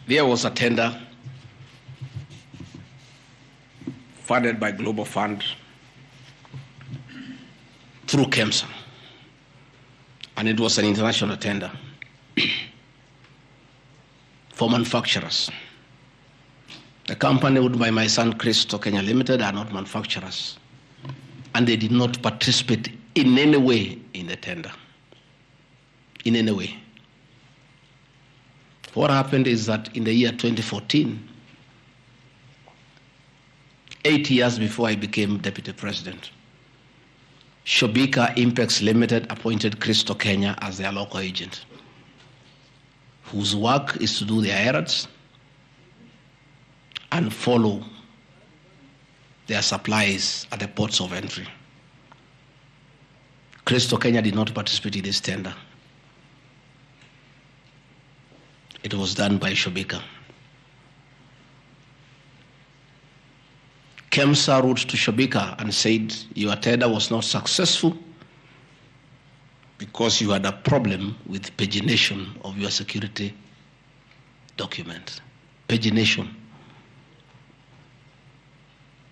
There was a tender funded by Global Fund through KEMSA, and it was an international tender for manufacturers. The company owned by my son Christo Kenya Limited are not manufacturers, and they did not participate in any way in the tender, in any way. What happened is that in the year 2014, 8 years before I became Deputy President, Shobika Impex Limited appointed Christo Kenya as their local agent, whose work is to do their errands and follow their supplies at the ports of entry. Christo Kenya did not participate in this tender. It was done by Shobika. KEMSA wrote to Shobika and said, your tender was not successful because you had a problem with pagination of your security document. Pagination.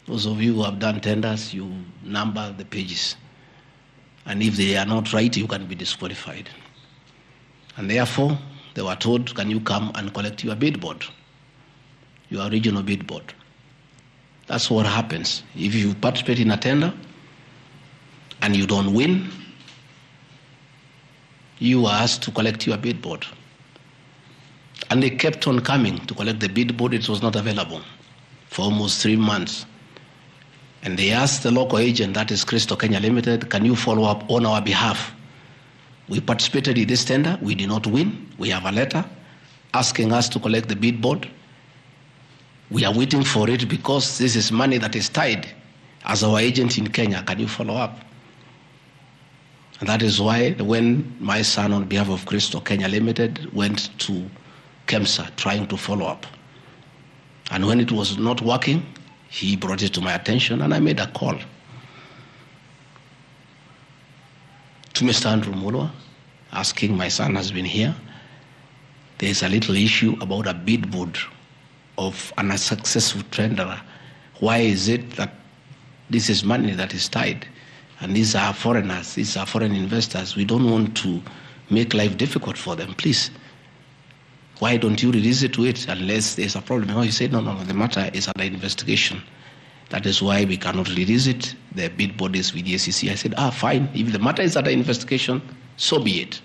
Those of you who have done tenders, you number the pages. And if they are not right, you can be disqualified. And therefore, they were told, can you come and collect your bid board, your regional bid board? That's what happens. If you participate in a tender and you don't win, you are asked to collect your bid board. And they kept on coming to collect the bid board. It was not available for almost 3 months. And they asked the local agent, that is Christo Kenya Limited, can you follow up on our behalf? We participated in this tender. We did not win. We have a letter asking us to collect the bid board. We are waiting for it because this is money that is tied as our agent in Kenya. Can you follow up? And that is why when my son, on behalf of Christo Kenya Limited, went to KEMSA trying to follow up, and when it was not working, he brought it to my attention, and I made a call to Mr. Andrew Mulwa, asking, my son has been here. There is a little issue about a bid board of an unsuccessful tenderer. Why is it that this is money that is tied? And these are foreigners, these are foreign investors. We don't want to make life difficult for them. Please, why don't you release it to it unless there's a problem? Oh, he said, no, the matter is under investigation. That is why we cannot release it. The bid board is with the SEC. I said, fine. If the matter is under investigation, so be it.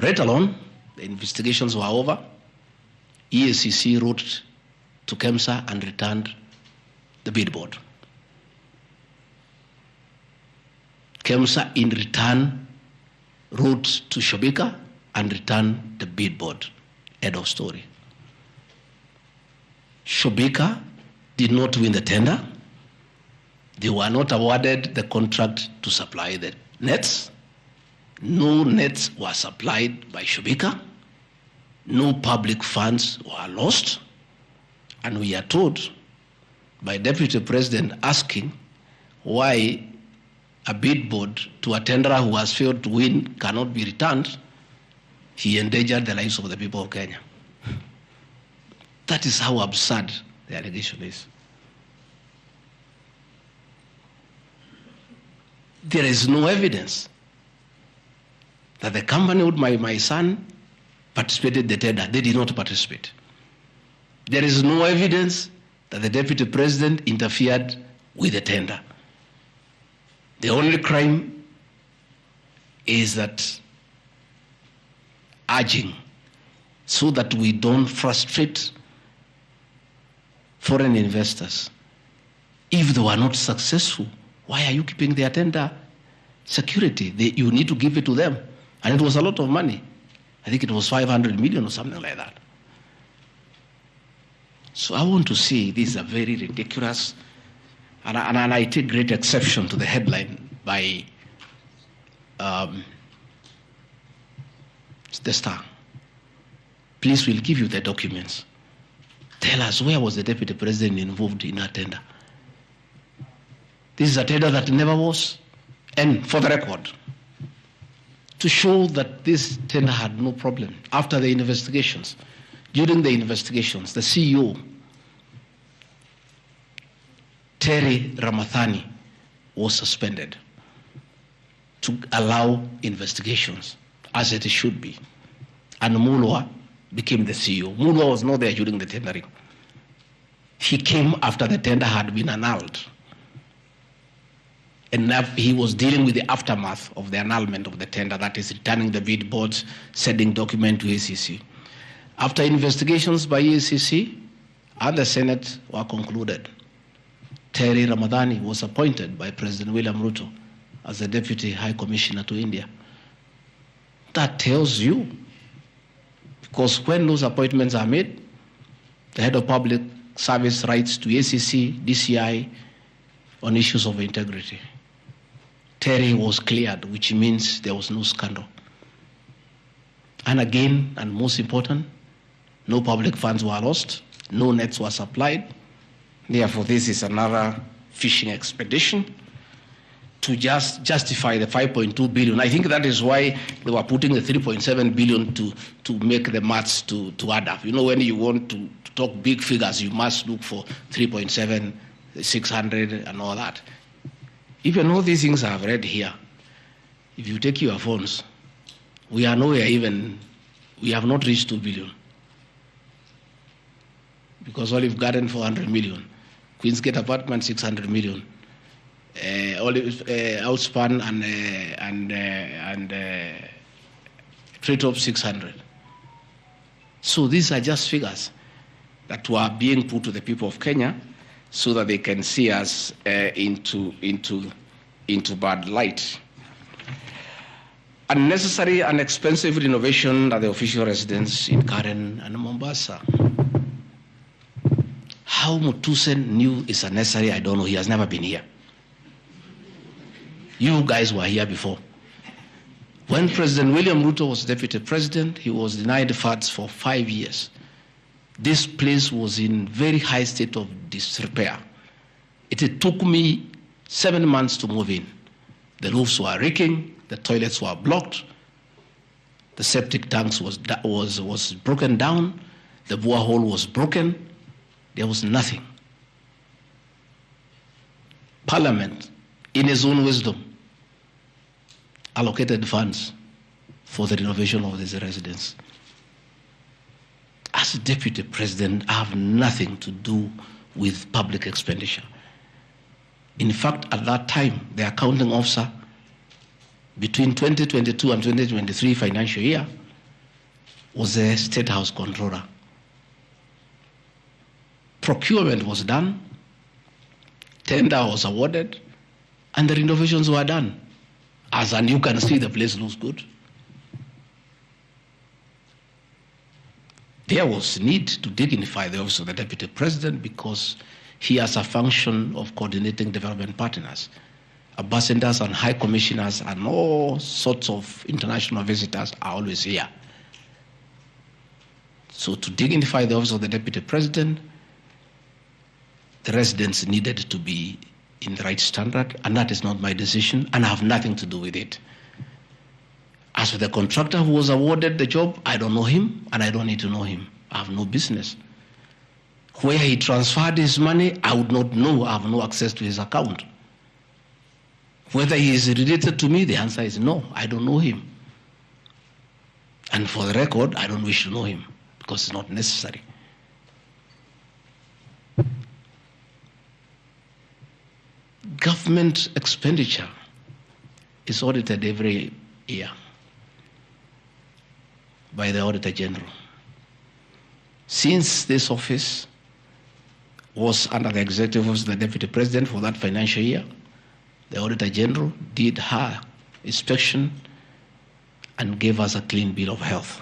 Right along, the investigations were over. EACC wrote to KEMSA and returned the bid board. KEMSA in return wrote to Shobika and returned the bid board. End of story. Shobika did not win the tender. They were not awarded the contract to supply the nets. No nets were supplied by Shobika. No public funds were lost. And we are told by Deputy President asking why a bid board to a tenderer who has failed to win cannot be returned. He endangered the lives of the people of Kenya. That is how absurd the allegation is. There is no evidence that the company with my son participated in the tender. They did not participate. There is no evidence that the deputy president interfered with the tender. The only crime is that urging so that we don't frustrate foreign investors. If they were not successful, why are you keeping their tender security? You need to give it to them. And it was a lot of money. I think it was 500 million or something like that. So I want to say these are very ridiculous, and I take great exception to the headline by the Star. Please, we'll give you the documents. Tell us, where was the deputy president involved in a tender? This is a tender that never was. And for the record, to show that this tender had no problem, after the investigations, during the investigations, the CEO, Terry Ramathani, was suspended to allow investigations as it should be. And Mulwa became the CEO. Mulwa was not there during the tendering. He came after the tender had been annulled. And he was dealing with the aftermath of the annulment of the tender, that is returning the bid boards, sending document to ACC. After investigations by ACC and the Senate were concluded, Terry Ramadhani was appointed by President William Ruto as the Deputy High Commissioner to India. That tells you, because when those appointments are made, the head of public service writes to ACC, DCI on issues of integrity. Terry was cleared, which means there was no scandal. And again, and most important, no public funds were lost, no nets were supplied. Therefore, this is another fishing expedition to just justify the 5.2 billion. I think that is why they were putting the 3.7 billion to make the maths to add up. You know, when you want to talk big figures, you must look for 3.7, 600, and all that. Even all these things I've read here, if you take your phones, we are nowhere even, we have not reached 2 billion. Because Olive Garden, 400 million. Queensgate Apartment, 600 million. Outspan and Treetop, 600. So these are just figures that were being put to the people of Kenya so that they can see us into bad light. Unnecessary and expensive renovation at the official residence in Karen and Mombasa. How Mutusen knew it's unnecessary, I don't know. He has never been here. You guys were here before. When President William Ruto was deputy president, he was denied funds for 5 years. This place was in very high state of disrepair. It took me 7 months to move in. The roofs were leaking, the toilets were blocked, the septic tanks was broken down, the borehole was broken. There was nothing. Parliament, in its own wisdom, allocated funds for the renovation of this residence. As a deputy president, I have nothing to do with public expenditure. In fact, at that time, the accounting officer, between 2022 and 2023 financial year, was the State House Controller. Procurement was done, tender was awarded, and the renovations were done. And you can see the place looks good. There was need to dignify the office of the Deputy President because he has a function of coordinating development partners. Ambassadors and high commissioners and all sorts of international visitors are always here. So to dignify the office of the Deputy President, the residents needed to be in the right standard, and that is not my decision, and I have nothing to do with it. As for the contractor who was awarded the job, I don't know him, and I don't need to know him. I have no business. Where he transferred his money, I would not know. I have no access to his account. Whether he is related to me, the answer is no, I don't know him. And for the record, I don't wish to know him because it's not necessary. Government expenditure is audited every year by the Auditor General. Since this office was under the executive office of the Deputy President for that financial year, the Auditor General did her inspection and gave us a clean bill of health.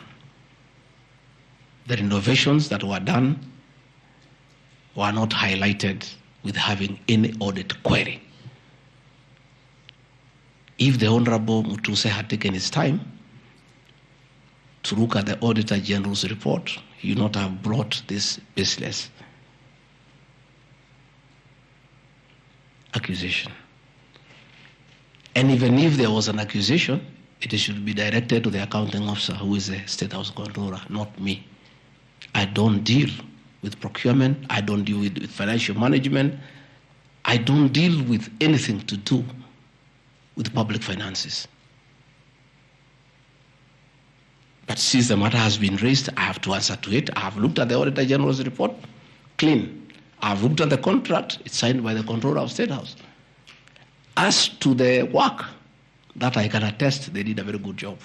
The renovations that were done were not highlighted with having any audit query. If the Honorable Mutuse had taken his time to look at the Auditor General's report, he would not have brought this baseless accusation. And even if there was an accusation, it should be directed to the accounting officer, who is the State House Controller, not me. I don't deal with procurement. I don't deal with financial management. I don't deal with anything to do with public finances. But since the matter has been raised, I have to answer to it. I have looked at the Auditor General's report, clean. I have looked at the contract, it's signed by the Controller of State House. As to the work, that I can attest, they did a very good job.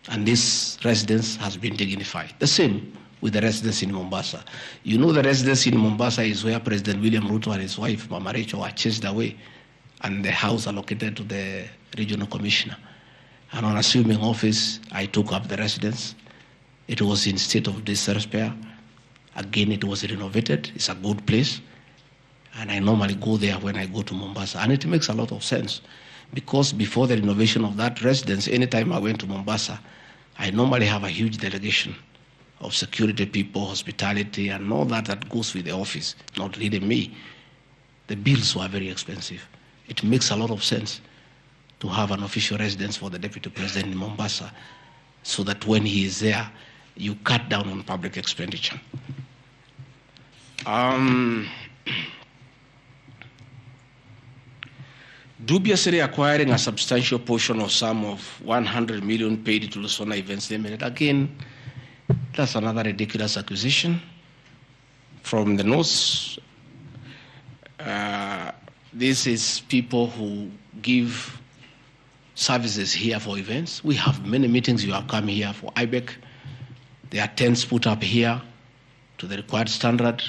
And this residence has been dignified. The same with the residence in Mombasa. You know, the residence in Mombasa is where President William Ruto and his wife, Mama Rachel, were chased away, and the house allocated to the regional commissioner. And on assuming office, I took up the residence. It was in state of disrepair. Again, it was renovated. It's a good place. And I normally go there when I go to Mombasa. And it makes a lot of sense, because before the renovation of that residence, anytime I went to Mombasa, I normally have a huge delegation of security people, hospitality, and all that goes with the office, not really me. The bills were very expensive. It makes a lot of sense to have an official residence for the Deputy President in Mombasa, so that when he is there, you cut down on public expenditure. Dubiously acquiring a substantial portion of sum of 100 million paid to Lusona Events Limited. Again, that's another ridiculous acquisition from the north. This is people who give services here for events. We have many meetings. You have come here for IBEC. There are tents put up here to the required standard.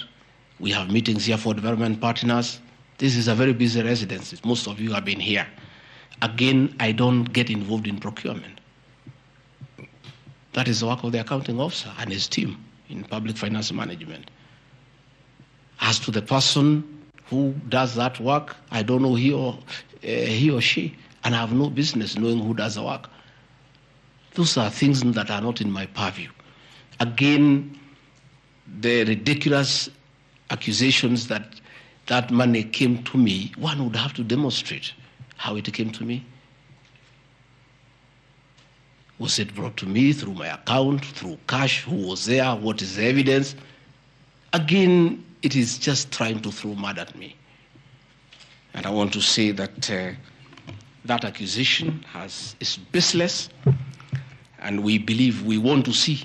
We have meetings here for development partners. This is a very busy residence. Most of you have been here. Again, I don't get involved in procurement. That is the work of the accounting officer and his team in public finance management. As to the person who does that work, I don't know he or she, and I have no business knowing who does the work. Those are things that are not in my purview. Again, the ridiculous accusations that money came to me, one would have to demonstrate how it came to me. Was it brought to me through my account, through cash? Who was there? What is the evidence? Again, it is just trying to throw mud at me. And I want to say that that accusation is baseless, and we believe we want to see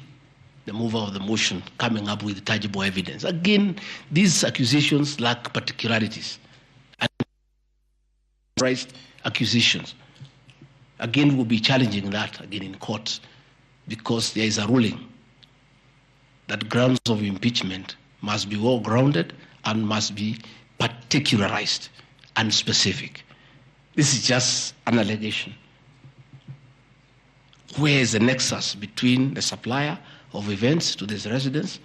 the mover of the motion coming up with tangible evidence. Again, these accusations lack particularities and accusations. Again, we'll be challenging that again in court, because there is a ruling that grounds of impeachment must be well grounded and must be particularized and specific. This is just an allegation. Where is the nexus between the supplier of events to this residence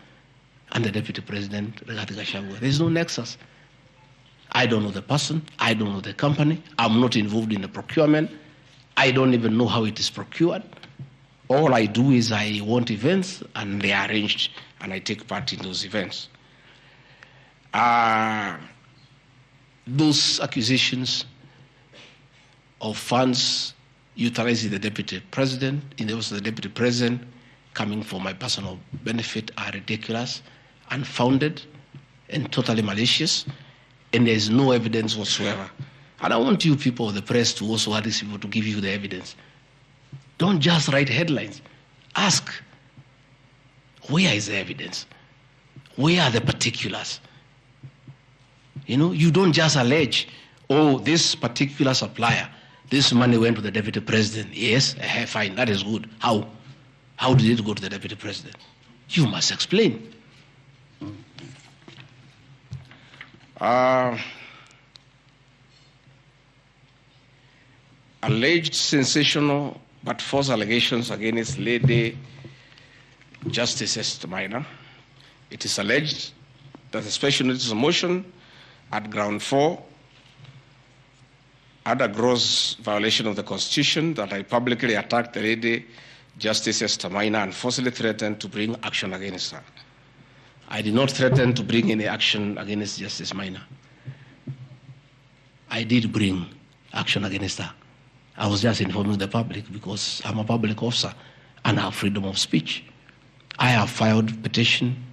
and the Deputy President, Gachagua? There is no nexus. I don't know the person. I don't know the company. I'm not involved in the procurement. I don't even know how it is procured. All I do is I want events, and they are arranged, and I take part in those events. Those accusations of funds utilizing the Deputy President, in the office of the Deputy President, coming for my personal benefit, are ridiculous, unfounded, and totally malicious, and there is no evidence whatsoever And I want you people of the press to also ask these people to give you the evidence. Don't just write headlines. Ask, where is the evidence? Where are the particulars? You don't just allege, oh, this particular supplier, this money went to the deputy president. Yes, fine, that is good. How? How did it go to the deputy president? You must explain. Alleged sensational but false allegations against Lady Justice Esther Maina. It is alleged that the special notice of motion at ground 4 had a gross violation of the Constitution, that I publicly attacked the Lady Justice Esther Maina and forcibly threatened to bring action against her. I did not threaten to bring any action against Justice Maina. I did bring action against her. I was just informing the public because I'm a public officer and I have freedom of speech. I have filed petition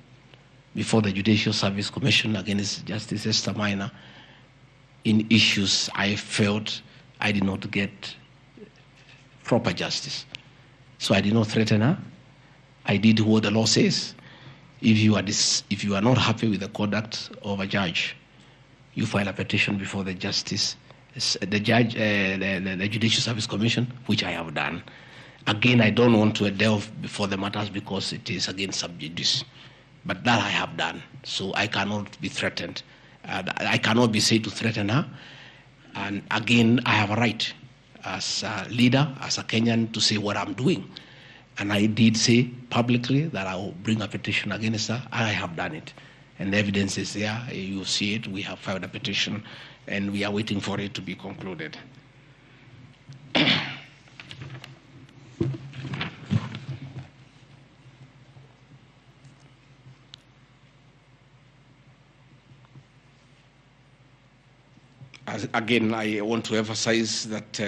before the Judicial Service Commission against Justice Esther Maina in issues I felt I did not get proper justice. So I did not threaten her. I did what the law says. If you are not happy with the conduct of a judge, you file a petition before the Judicial Service Commission, which I have done. Again, I don't want to delve before the matters because it is against sub judice. But that I have done, so I cannot be threatened. I cannot be said to threaten her. And again, I have a right as a leader, as a Kenyan, to say what I'm doing. And I did say publicly that I will bring a petition against her. I have done it. And the evidence is there. You see it. We have filed a petition, and we are waiting for it to be concluded. Again, I want to emphasize that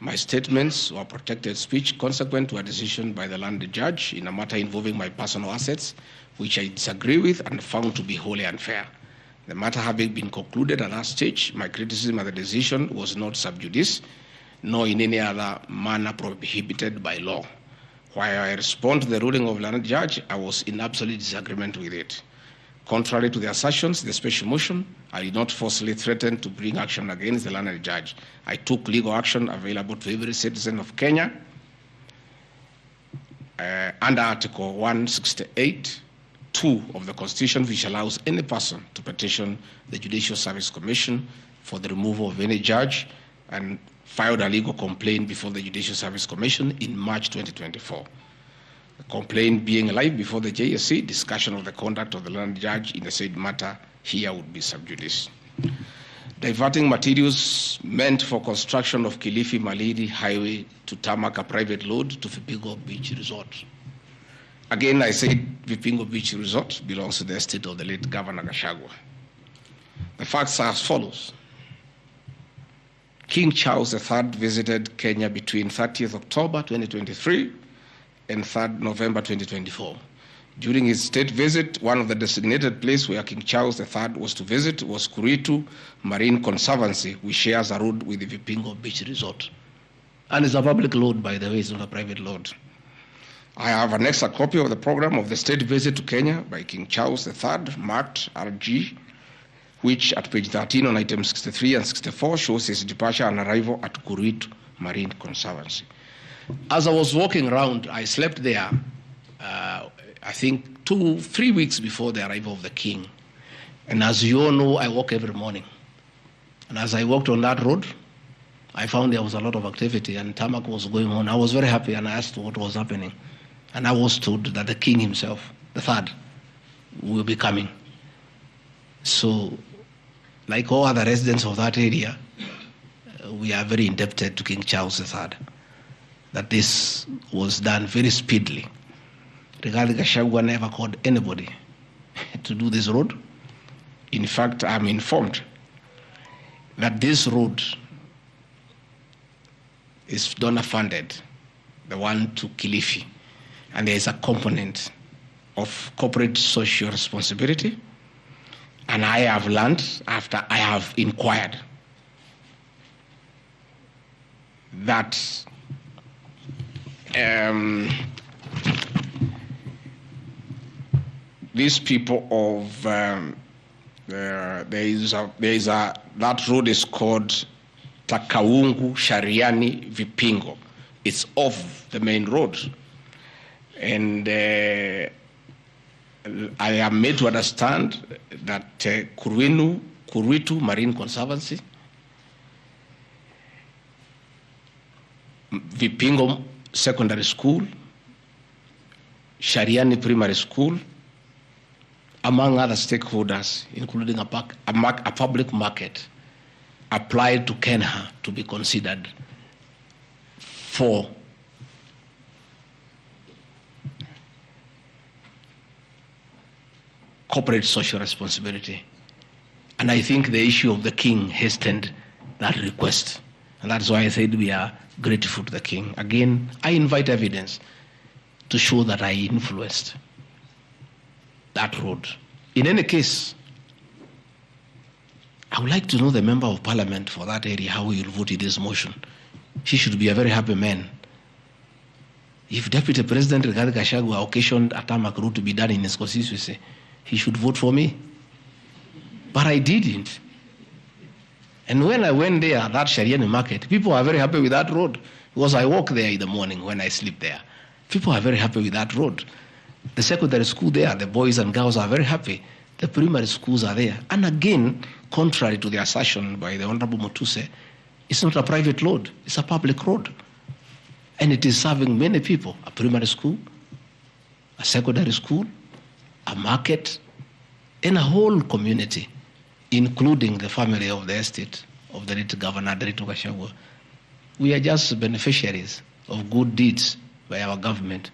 my statements were protected speech consequent to a decision by the land judge in a matter involving my personal assets, which I disagree with and found to be wholly unfair. The matter having been concluded at that stage, my criticism of the decision was not sub judice, nor in any other manner prohibited by law. While I respond to the ruling of the land judge, I was in absolute disagreement with it. Contrary to the assertions in the special motion, I did not forcibly threaten to bring action against the learned judge. I took legal action available to every citizen of Kenya under Article 168(2) of the Constitution, which allows any person to petition the Judicial Service Commission for the removal of any judge, and filed a legal complaint before the Judicial Service Commission in March 2024. The complaint being live before the JSC, discussion of the conduct of the learned judge in the said matter here would be sub judice. Diverting materials meant for construction of Kilifi Malindi Highway to tarmac a private load to Vipingo Beach Resort. Again, I said Vipingo Beach Resort belongs to the estate of the late Governor Gachagua. The facts are as follows. King Charles III visited Kenya between 30th October 2023 and 3rd November 2024. During his state visit, one of the designated places where King Charles III was to visit was Kuritu Marine Conservancy, which shares a road with the Vipingo Beach Resort. And it's a public load, by the way, it's not a private load. I have annexed a copy of the program of the state visit to Kenya by King Charles III, marked RG, which at page 13 on items 63 and 64 shows his departure and arrival at Kuritu Marine Conservancy. As I was walking around, I slept there, I think 2-3 weeks before the arrival of the king. And as you all know, I walk every morning. And as I walked on that road, I found there was a lot of activity and tarmac was going on. I was very happy and I asked what was happening. And I was told that the king himself, the third, will be coming. So, like all other residents of that area, we are very indebted to King Charles III. That this was done very speedily. Regarding Gachagua never called anybody to do this road. In fact, I'm informed that this road is donor funded, the one to Kilifi, and there is a component of corporate social responsibility. And I have learned, after I have inquired, that these people of that road is called Takaungu Shariani Vipingo. It's off the main road, and I am made to understand that Kuritu Marine Conservancy, Vipingo Secondary School, Shariani Primary School, among other stakeholders, including a public market, applied to Kenya to be considered for corporate social responsibility. And I think the issue of the king hastened that request. And that's why I said we are grateful to the king. Again, I invite evidence to show that I influenced that road. In any case, I would like to know the member of parliament for that area, how he will vote in this motion. He should be a very happy man. If Deputy President Gachagua occasioned a tarmac road to be done in his constituency, he should vote for me. But I didn't. And when I went there, that Shariani market, people are very happy with that road, because I walk there in the morning when I sleep there. People are very happy with that road. The secondary school there, the boys and girls are very happy. The primary schools are there. And again, contrary to the assertion by the Honorable Mutuse, it's not a private road, it's a public road. And it is serving many people, a primary school, a secondary school, a market, and a whole community, including the family of the estate of the late Governor Gachagua. We are just beneficiaries of good deeds by our government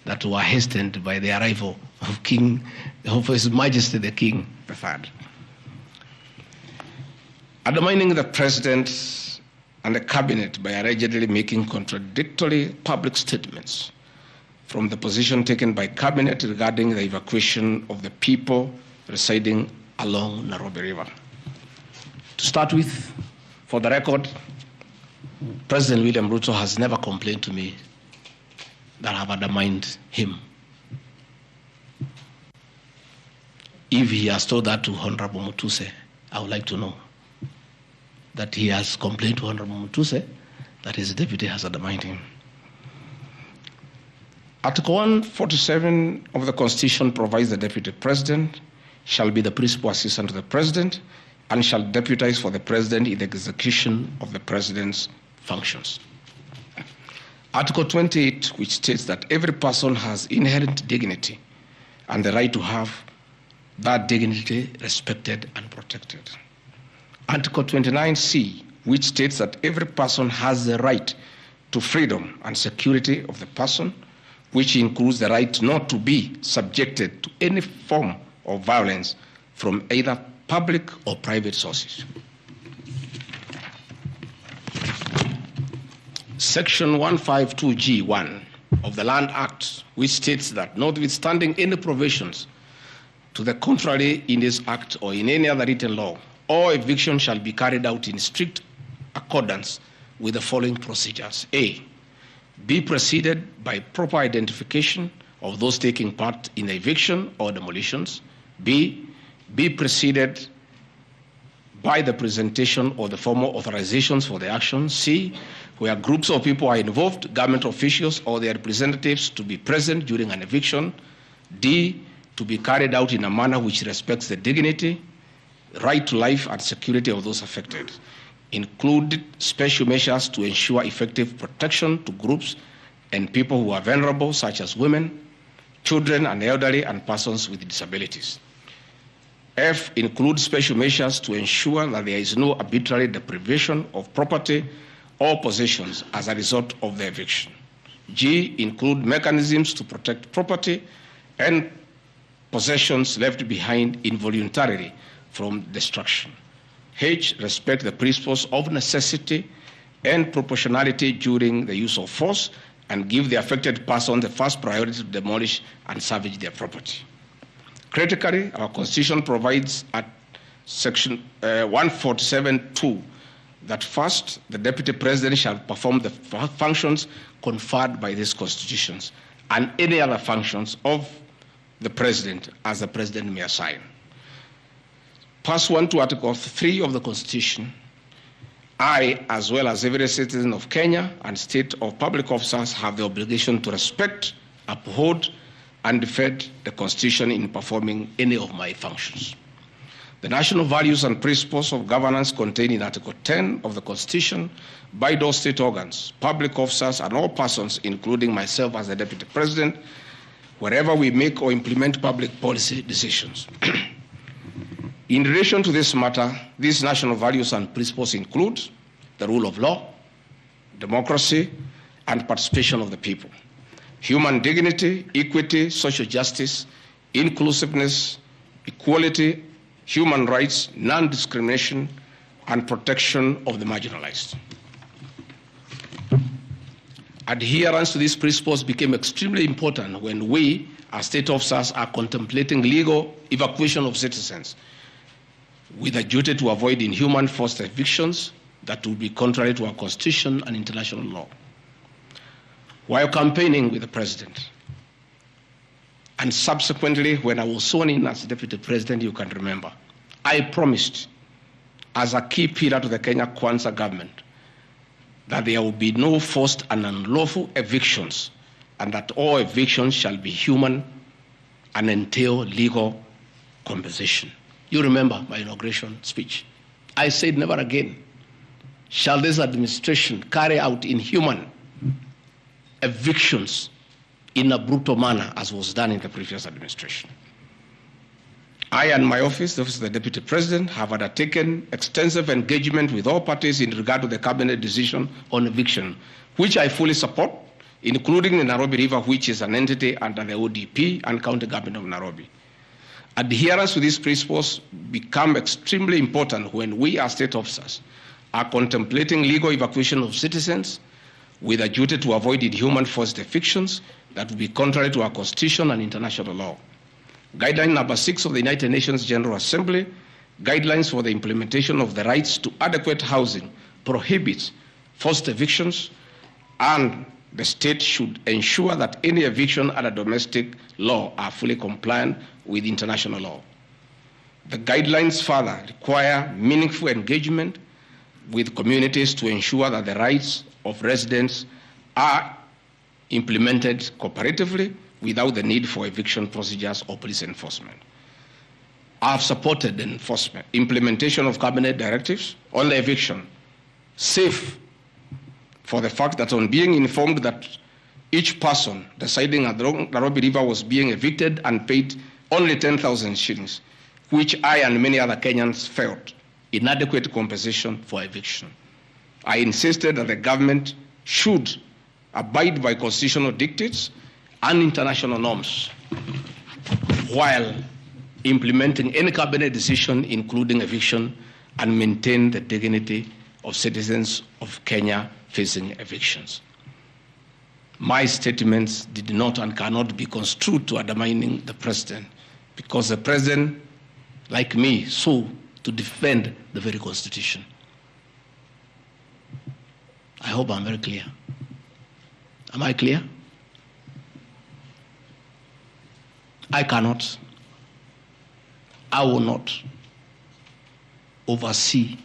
that were hastened by the arrival of His Majesty the King III. Undermining the President and the Cabinet by allegedly making contradictory public statements from the position taken by Cabinet regarding the evacuation of the people residing along Nairobi River. To start with, for the record, President William Ruto has never complained to me that I have undermined him. If he has told that to Honorable Mutuse, I would like to know that he has complained to Honorable Mutuse that his deputy has undermined him. Article 147 of the Constitution provides the Deputy President shall be the principal assistant to the President and shall deputize for the President in the execution of the President's functions. Article 28, which states that every person has inherent dignity and the right to have that dignity respected and protected. Article 29C, which states that every person has the right to freedom and security of the person, which includes the right not to be subjected to any form of violence from either public or private sources. Section 152G1 of the Land Act, which states that notwithstanding any provisions to the contrary in this act or in any other written law, all eviction shall be carried out in strict accordance with the following procedures. A, be preceded by proper identification of those taking part in the eviction or demolitions. B, be preceded by the presentation of the formal authorizations for the action. C, where groups of people are involved, government officials or their representatives to be present during an eviction. D, to be carried out in a manner which respects the dignity, right to life and security of those affected. Include special measures to ensure effective protection to groups and people who are vulnerable, such as women, children and elderly, and persons with disabilities. F, include special measures to ensure that there is no arbitrary deprivation of property or possessions as a result of the eviction. G, include mechanisms to protect property and possessions left behind involuntarily from destruction. H, respect the principles of necessity and proportionality during the use of force and give the affected person the first priority to demolish and salvage their property. Critically, our Constitution provides at Section 147(2) that first, the Deputy President shall perform the functions conferred by these constitutions and any other functions of the President as the President may assign. Pursuant to Article 3 of the Constitution, I, as well as every citizen of Kenya and state of public officers, have the obligation to respect, uphold, and defend the Constitution in performing any of my functions. The national values and principles of governance contained in Article 10 of the Constitution bind all state organs, public officers, and all persons, including myself as the Deputy President, wherever we make or implement public policy decisions. In relation to this matter, these national values and principles include the rule of law, democracy, and participation of the people, human dignity, equity, social justice, inclusiveness, equality, human rights, non-discrimination, and protection of the marginalized. Adherence to these principles became extremely important when we, as state officers, are contemplating legal evacuation of citizens with a duty to avoid inhuman forced evictions that would be contrary to our Constitution and international law. While campaigning with the President, and subsequently when I was sworn in as Deputy President, you can remember, I promised as a key pillar to the Kenya Kwanza government that there will be no forced and unlawful evictions, and that all evictions shall be human and entail legal compensation. You remember my inauguration speech. I said never again shall this administration carry out inhuman evictions in a brutal manner as was done in the previous administration. I and my office, the Office of the Deputy President, have undertaken extensive engagement with all parties in regard to the cabinet decision on eviction, which I fully support, including the Nairobi River, which is an entity under the ODP and County Government of Nairobi. Adherence to these principles become extremely important when we as state officers are contemplating legal evacuation of citizens with a duty to avoid inhuman forced evictions that would be contrary to our Constitution and international law. Guideline number 6 of the United Nations General Assembly, guidelines for the implementation of the rights to adequate housing, prohibits forced evictions, and the state should ensure that any eviction under domestic law are fully compliant with international law. The guidelines further require meaningful engagement with communities to ensure that the rights of residents are implemented cooperatively without the need for eviction procedures or police enforcement. I have supported the implementation of cabinet directives on the eviction, safe for the fact that on being informed that each person residing at the Nairobi River was being evicted and paid only 10,000 shillings, which I and many other Kenyans felt inadequate compensation for eviction. I insisted that the government should abide by constitutional dictates and international norms while implementing any cabinet decision, including eviction, and maintain the dignity of citizens of Kenya facing evictions. My statements did not and cannot be construed to undermining the president, because the president, like me, sought to defend the very Constitution. I hope I'm very clear. Am I clear? I cannot, I will not oversee,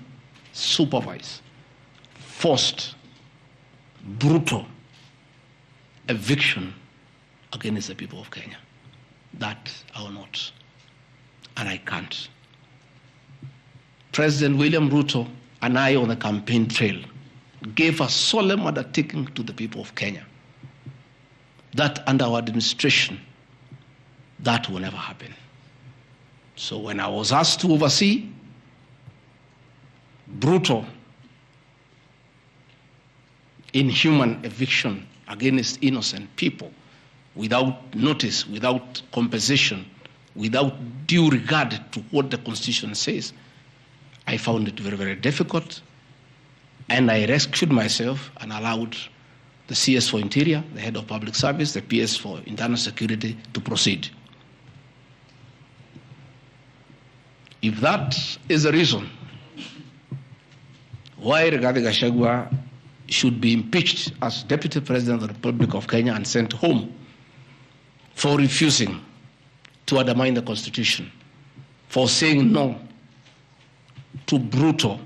supervise, forced, brutal eviction against the people of Kenya. That I will not, and I can't. President William Ruto and I on the campaign trail gave a solemn undertaking to the people of Kenya that under our administration, that will never happen. So when I was asked to oversee brutal, inhuman eviction against innocent people without notice, without compensation, without due regard to what the Constitution says, I found it very, very difficult, and I rescued myself and allowed the CS for Interior, the Head of Public Service, the PS for Internal Security to proceed. If that is the reason why Rigathi Gachagua should be impeached as Deputy President of the Republic of Kenya and sent home for refusing to undermine the Constitution, for saying no to brutal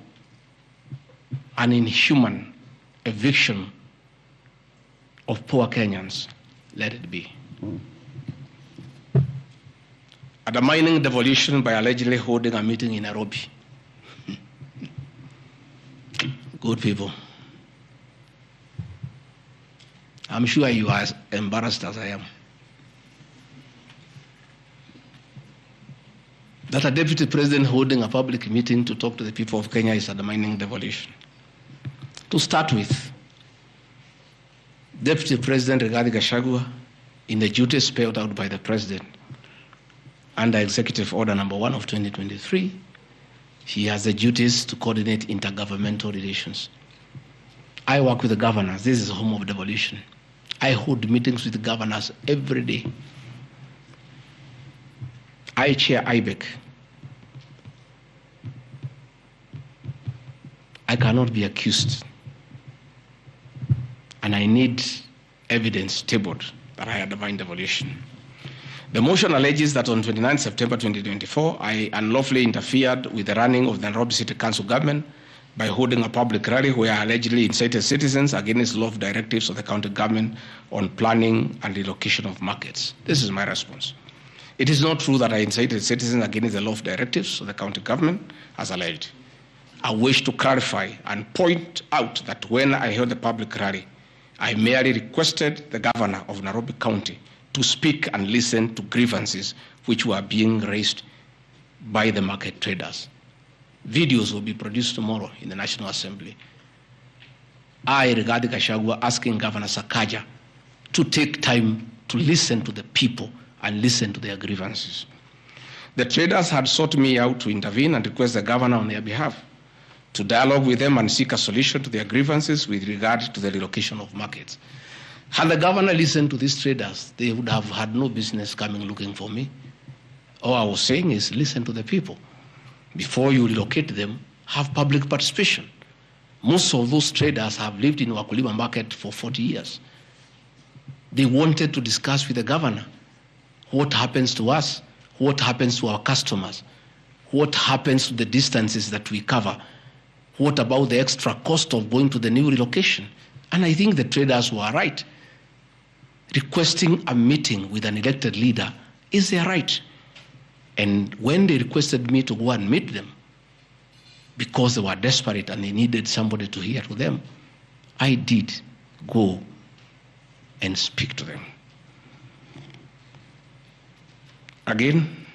and inhuman eviction of poor Kenyans. Let it be. Undermining devolution by allegedly holding a meeting in Nairobi. Good people. I'm sure you are as embarrassed as I am. That a deputy president holding a public meeting to talk to the people of Kenya is undermining devolution. To start with, Deputy President Rigathi Gachagua, in the duties spelled out by the President under Executive Order number 1 of 2023, he has the duties to coordinate intergovernmental relations. I work with the governors. This is the home of devolution. I hold meetings with the governors every day. I chair IBEC. I cannot be accused. And I need evidence tabled that I undermined devolution. The motion alleges that on 29 September 2024, I unlawfully interfered with the running of the Nairobi City Council government by holding a public rally where I allegedly incited citizens against lawful directives of the county government on planning and relocation of markets. This is my response. It is not true that I incited citizens against the lawful directives of the county government, as alleged. I wish to clarify and point out that when I held the public rally, I merely requested the governor of Nairobi County to speak and listen to grievances which were being raised by the market traders. Videos will be produced tomorrow in the National Assembly. I, Rigathi Gachagua, asking Governor Sakaja to take time to listen to the people and listen to their grievances. The traders had sought me out to intervene and request the governor on their behalf to dialogue with them and seek a solution to their grievances with regard to the relocation of markets. Had the governor listened to these traders, they would have had no business coming looking for me. All I was saying is listen to the people. Before you relocate them, have public participation. Most of those traders have lived in Wakulima market for 40 years. They wanted to discuss with the governor what happens to us, what happens to our customers, what happens to the distances that we cover, what about the extra cost of going to the new relocation. And I think the traders were right. Requesting a meeting with an elected leader is their right. And when they requested me to go and meet them, because they were desperate and they needed somebody to hear to them, I did go and speak to them. Again,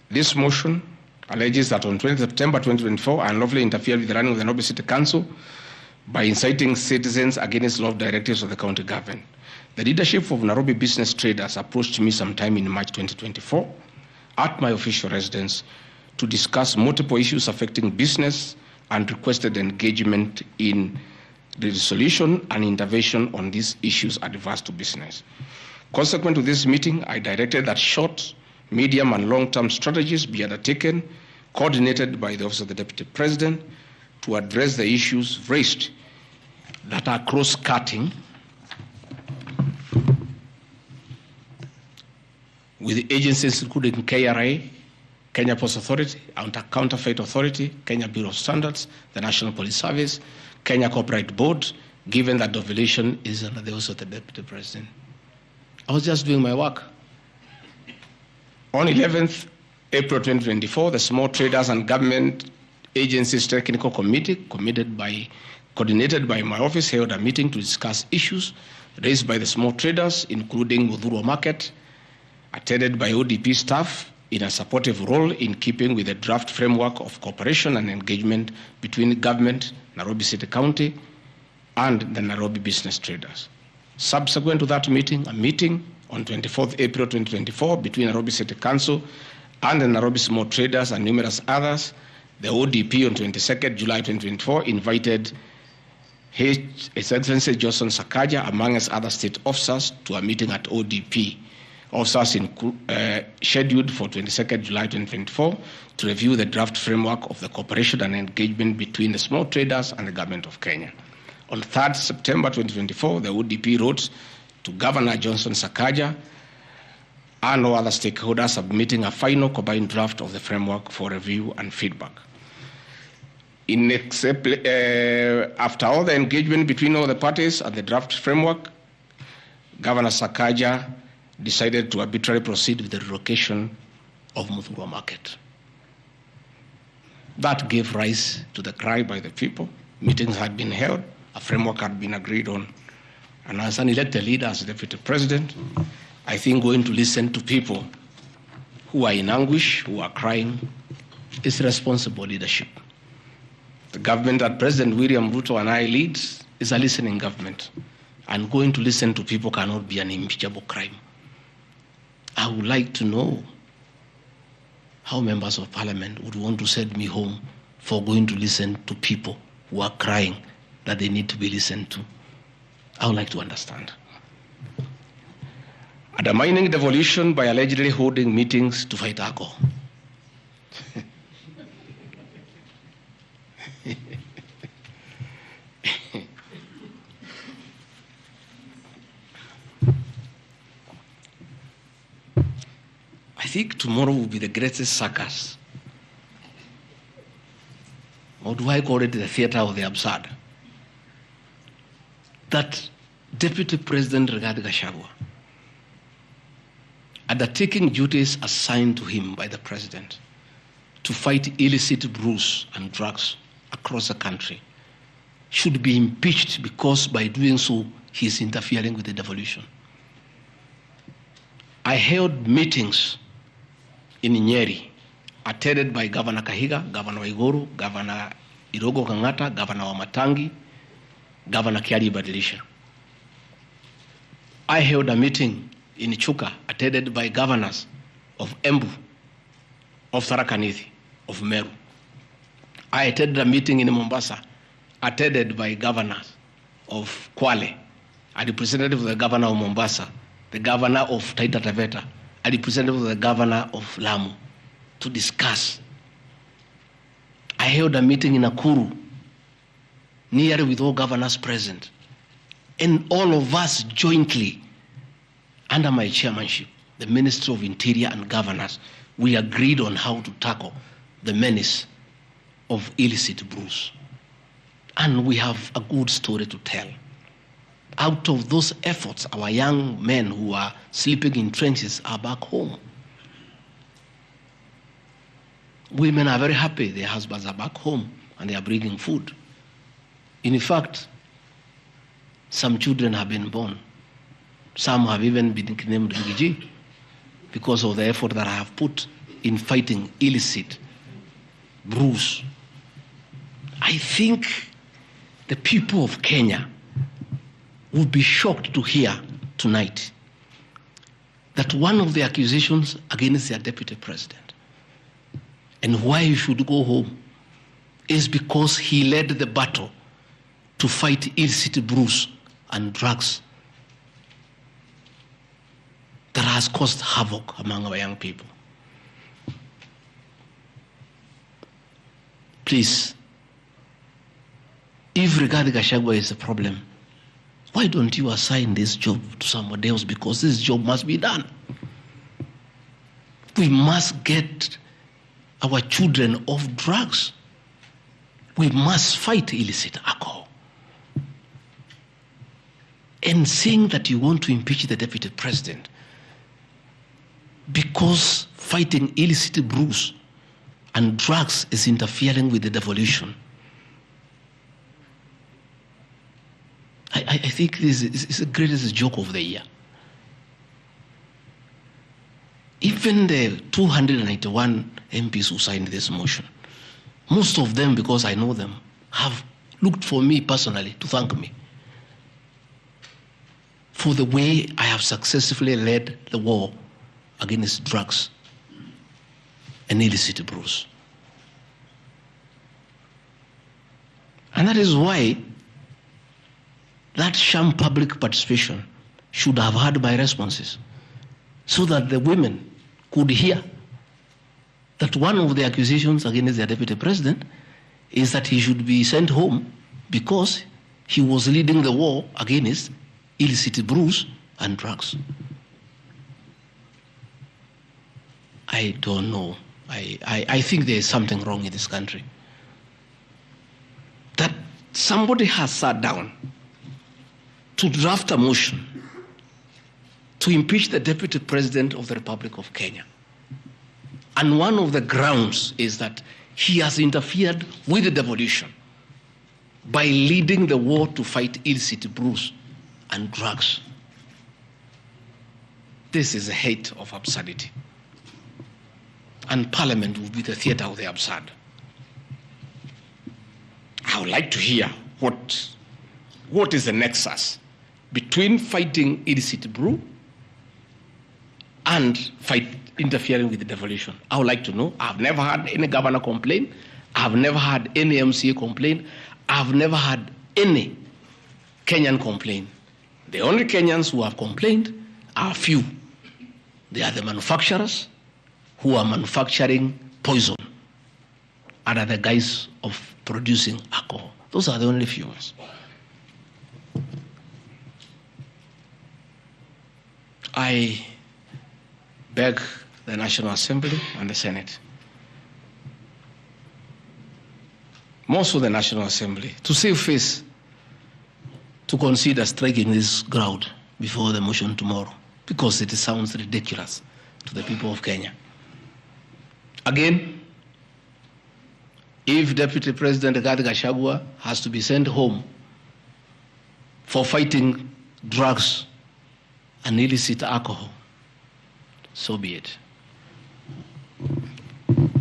this motion alleges that on 20 September 2024, I unlawfully interfered with the running of the Nairobi City Council by inciting citizens against law directives of the county government. The leadership of Nairobi business traders approached me sometime in March 2024 at my official residence to discuss multiple issues affecting business and requested engagement in the resolution and intervention on these issues adverse to business. Consequent to this meeting, I directed that short, medium, and long-term strategies be undertaken, coordinated by the Office of the Deputy President, to address the issues raised that are cross-cutting with the agencies including KRA, Kenya Post Authority, Counterfeit Authority, Kenya Bureau of Standards, the National Police Service, Kenya Corporate Board, given that devolution is under the Office of the Deputy President. I was just doing my work. On 11th April 2024, the Small Traders and Government Agencies Technical Committee, coordinated by my office, held a meeting to discuss issues raised by the small traders, including Mudhurwa Market, attended by ODP staff in a supportive role in keeping with the draft framework of cooperation and engagement between government, Nairobi City County, and the Nairobi business traders. Subsequent to that meeting, a meeting on 24th April 2024 between Nairobi City Council and the Nairobi small traders and numerous others, the ODP on 22nd July 2024 invited His Excellency Johnson Sakaja, among other state officers, to a meeting at ODP officers scheduled for 22nd July 2024 to review the draft framework of the cooperation and engagement between the small traders and the government of Kenya. On 3rd September 2024, the ODP wrote to Governor Johnson Sakaja and all other stakeholders, submitting a final combined draft of the framework for review and feedback. After all the engagement between all the parties and the draft framework, Governor Sakaja decided to arbitrarily proceed with the relocation of Muthurwa Market. That gave rise to the cry by the people. Meetings had been held, a framework had been agreed on. And as an elected leader, as deputy president, I think going to listen to people who are in anguish, who are crying, is responsible leadership. The government that President William Ruto and I lead is a listening government. And going to listen to people cannot be an impeachable crime. I would like to know how members of parliament would want to send me home for going to listen to people who are crying that they need to be listened to. I would like to understand. Undermining devolution by allegedly holding meetings to fight alcohol. I think tomorrow will be the greatest circus. Or do I call it the theater of the absurd? That Deputy President Rigathi Gachagua, undertaking duties assigned to him by the President to fight illicit brews and drugs across the country, should be impeached because by doing so, he is interfering with the devolution. I held meetings in Nyeri, attended by Governor Kahiga, Governor Waiguru, Governor Irogo Kangata, Governor Wamatangi, Governor Kiari Badilisha. I held a meeting in Chuka, attended by governors of Embu, of Tharaka Nithi, of Meru. I attended a meeting in Mombasa, attended by governors of Kwale, a representative of the governor of Mombasa, the governor of Taita Taveta, a representative of the governor of Lamu, to discuss. I held a meeting in Nakuru, nearly with all governors present, and all of us jointly, under my chairmanship, the Ministry of Interior and Governors, we agreed on how to tackle the menace of illicit brews. And we have a good story to tell. Out of those efforts, our young men who are sleeping in trenches are back home. Women are very happy their husbands are back home and they are bringing food. In fact, some children have been born. Some have even been named Ngiji because of the effort that I have put in fighting illicit brews. I think the people of Kenya would be shocked to hear tonight that one of the accusations against their deputy president and why he should go home is because he led the battle to fight illicit brews and drugs that has caused havoc among our young people. Please, if Rigathi Gachagua is a problem, why don't you assign this job to somebody else? Because this job must be done. We must get our children off drugs. We must fight illicit alcohol. And saying that you want to impeach the deputy president because fighting illicit brews and drugs is interfering with the devolution, I think this is the greatest joke of the year. Even the 291 MPs who signed this motion, most of them, because I know them, have looked for me personally to thank me for the way I have successfully led the war against drugs and illicit brews. And that is why that sham public participation should have had my responses. so that the women could hear that one of the accusations against the deputy president is that he should be sent home because he was leading the war against illicit brews and drugs. I don't know. I think there is something wrong in this country. That somebody has sat down to draft a motion to impeach the deputy president of the Republic of Kenya. And one of the grounds is that he has interfered with the devolution by leading the war to fight illicit brews and drugs. This is a height of absurdity. And Parliament will be the theater of the absurd. I would like to hear what is the nexus between fighting illicit brew and interfering with the devolution. I would like to know. I've never had any governor complain. I've never had any MCA complain. I've never had any Kenyan complain. The only Kenyans who have complained are few. They are the manufacturers who are manufacturing poison under the guise of producing alcohol. Those are the only few ones. I beg the National Assembly and the Senate, most of the National Assembly, to save face, to consider striking this ground before the motion tomorrow, because it sounds ridiculous to the people of Kenya. Again, if Deputy President Gachagua has to be sent home for fighting drugs and illicit alcohol, so be it.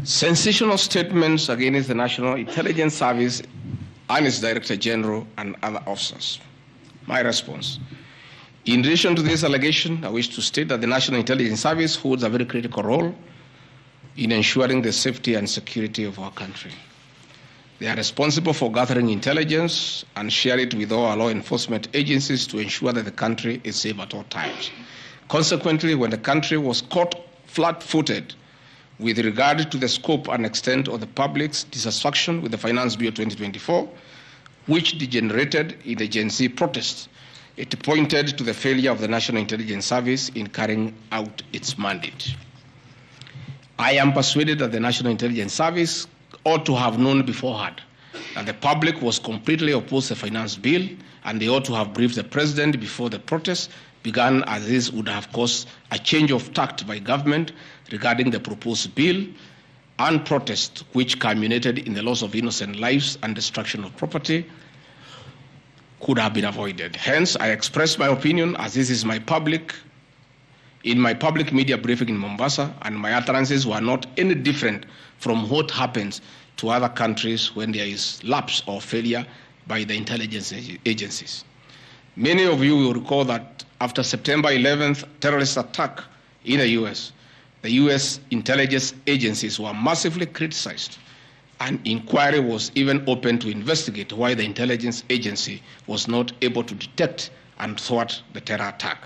Sensational statements against the National Intelligence Service and its Director General and other officers. My response. In relation to this allegation, I wish to state that the National Intelligence Service holds a very critical role in ensuring the safety and security of our country. They are responsible for gathering intelligence and share it with all our law enforcement agencies to ensure that the country is safe at all times. Consequently, when the country was caught flat-footed with regard to the scope and extent of the public's dissatisfaction with the Finance Bill 2024, which degenerated in the Gen Z protests, it pointed to the failure of the National Intelligence Service in carrying out its mandate. I am persuaded that the National Intelligence Service ought to have known beforehand that the public was completely opposed to the finance bill, and they ought to have briefed the president before the protests began, as this would have caused a change of tact by government regarding the proposed bill, and protest which culminated in the loss of innocent lives and destruction of property could have been avoided. Hence, I express my opinion, as this is in my public media briefing in Mombasa, and my utterances were not any different from what happens to other countries when there is lapse or failure by the intelligence agencies. Many of you will recall that after September 11th terrorist attack in the US intelligence agencies were massively criticized. An inquiry was even opened to investigate why the intelligence agency was not able to detect and thwart the terror attack.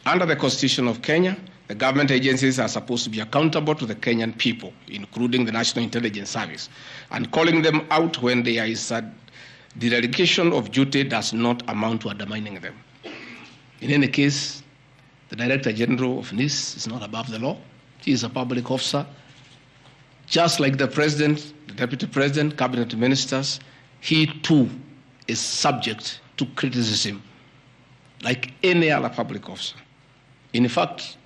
Under the Constitution of Kenya, the government agencies are supposed to be accountable to the Kenyan people, including the National Intelligence Service, and calling them out when there is a dereliction of duty does not amount to undermining them. In any case, the Director General of NIS is not above the law. He is a public officer. Just like the President, the Deputy President, Cabinet Ministers, he too is subject to criticism like any other public officer. In fact,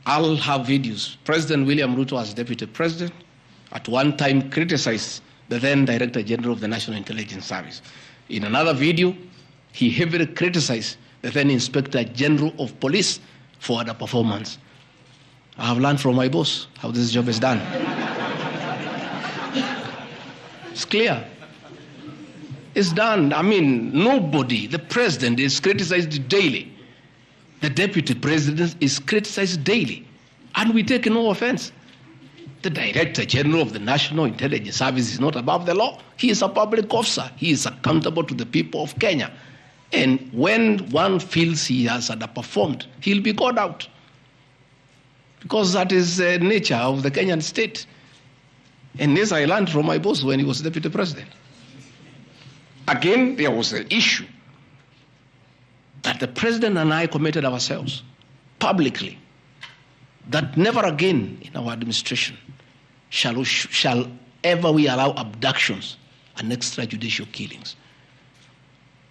I'll have videos. President William Ruto, as Deputy President, at one time criticized the then Director General of the National Intelligence Service. In another video, he heavily criticized the then Inspector General of Police for the performance. I have learned from my boss how this job is done. It's clear. It's done. I mean, nobody, the President is criticized daily. The Deputy President is criticized daily, and we take no offense. The Director General of the National Intelligence Service is not above the law. He is a public officer. He is accountable to the people of Kenya. And when one feels he has underperformed, he'll be called out. Because that is the nature of the Kenyan state. And this I learned from my boss when he was deputy president. Again, there was an issue that the president and I committed ourselves publicly that never again in our administration shall ever we allow abductions and extrajudicial killings.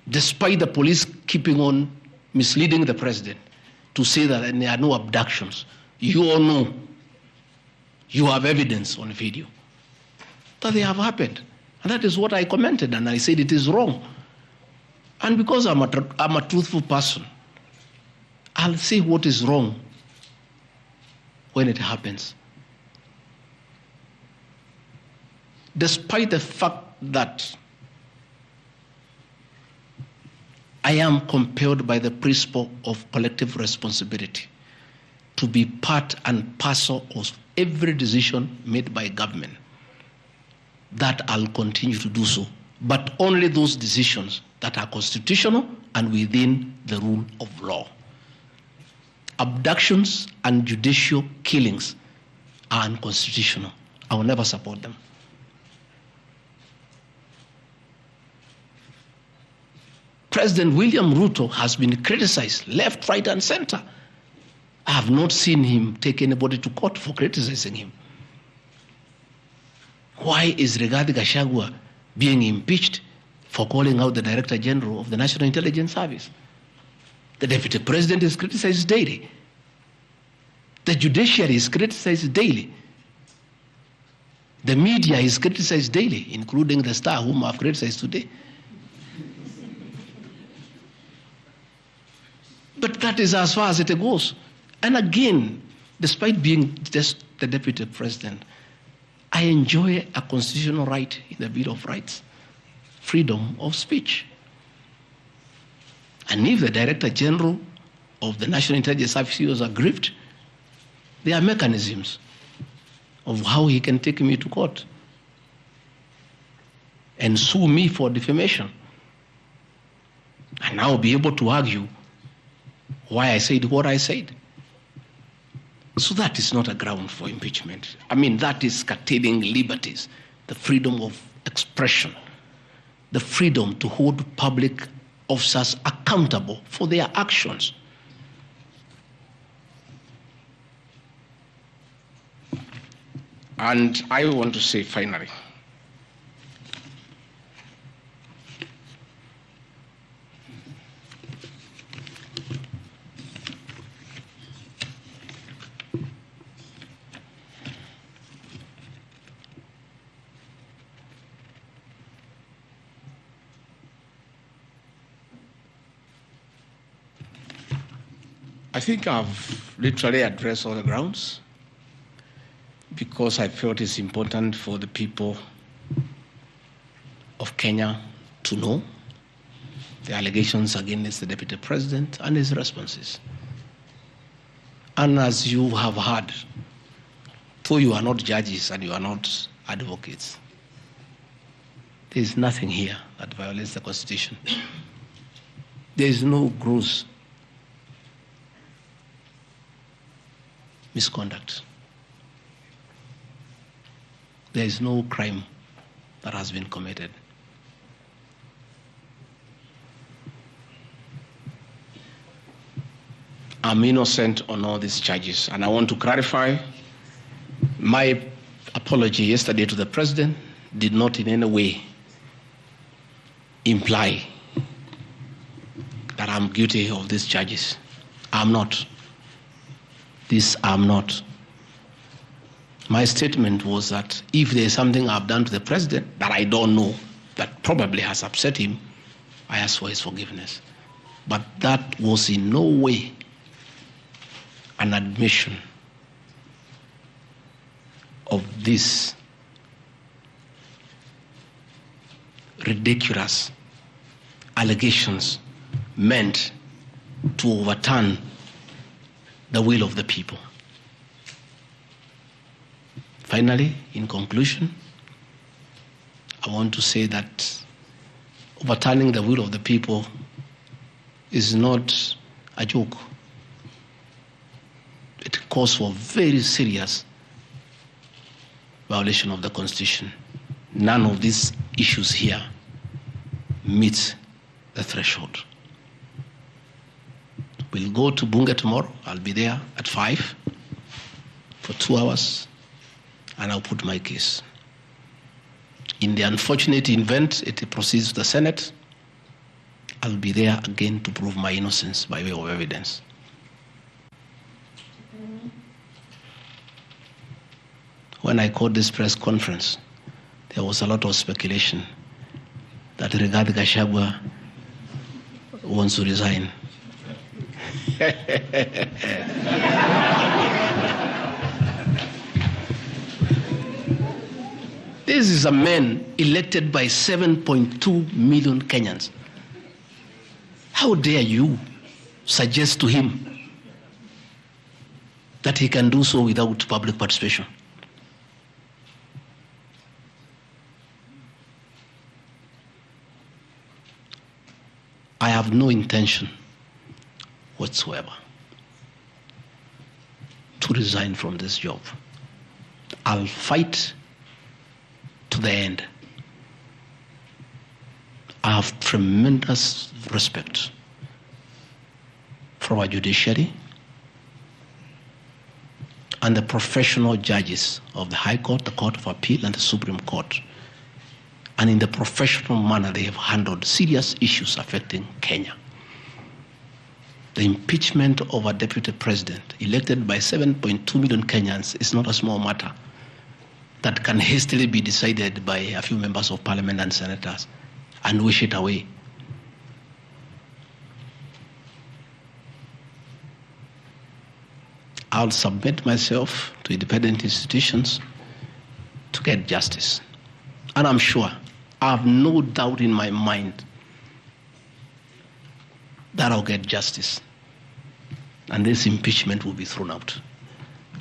Despite the police keeping on misleading the president to say that there are no abductions, you all know, you have evidence on video that they have happened. And that is what I commented, and I said it is wrong. And because I'm a truthful person, I'll say what is wrong when it happens. Despite the fact that I am compelled by the principle of collective responsibility to be part and parcel of every decision made by government, that I'll continue to do so, but only those decisions that are constitutional and within the rule of law. Abductions and judicial killings are unconstitutional. I will never support them. President William Ruto has been criticized left, right, and center. I have not seen him take anybody to court for criticizing him. Why is Rigathi Gachagua being impeached for calling out the Director General of the National Intelligence Service? The Deputy President is criticized daily. The judiciary is criticized daily. The media is criticized daily, including the Star, whom I have criticized today. But that is as far as it goes. And again, despite being just the Deputy President, I enjoy a constitutional right in the Bill of Rights, freedom of speech. And if the Director General of the National Intelligence Service was aggrieved, there are mechanisms of how he can take me to court and sue me for defamation. And I'll be able to argue why I said what I said. So that is not a ground for impeachment. I mean, that is curtailing liberties, the freedom of expression, the freedom to hold public officers accountable for their actions. And I want to say finally, I think I've literally addressed all the grounds because I felt it's important for the people of Kenya to know the allegations against the Deputy President and his responses. And as you have heard, though you are not judges and you are not advocates, there is nothing here that violates the Constitution. There is no gross misconduct. There is no crime that has been committed. I'm innocent on all these charges, and I want to clarify my apology yesterday to the President did not in any way imply that I'm guilty of these charges. I'm not. This I'm not. My statement was that if there is something I've done to the President that I don't know, that probably has upset him, I ask for his forgiveness. But that was in no way an admission of these ridiculous allegations meant to overturn the will of the people. Finally, in conclusion, I want to say that overturning the will of the people is not a joke. It calls for very serious violation of the Constitution. None of these issues here meet the threshold. We'll go to Bunge tomorrow. I'll be there at 5 for 2 hours, and I'll put my case. In the unfortunate event it proceeds to the Senate, I'll be there again to prove my innocence by way of evidence. When I called this press conference, there was a lot of speculation that Rigathi Gachagua wants to resign. This is a man elected by 7.2 million Kenyans. How dare you suggest to him that he can do so without public participation? I have no intention whatsoever to resign from this job. I'll fight to the end. I have tremendous respect for our judiciary and the professional judges of the High Court, the Court of Appeal, and the Supreme Court. And in the professional manner they have handled serious issues affecting Kenya. The impeachment of a deputy president elected by 7.2 million Kenyans is not a small matter that can hastily be decided by a few members of parliament and senators and wish it away. I'll submit myself to independent institutions to get justice. And I'm sure, I have no doubt in my mind that I'll get justice. And this impeachment will be thrown out.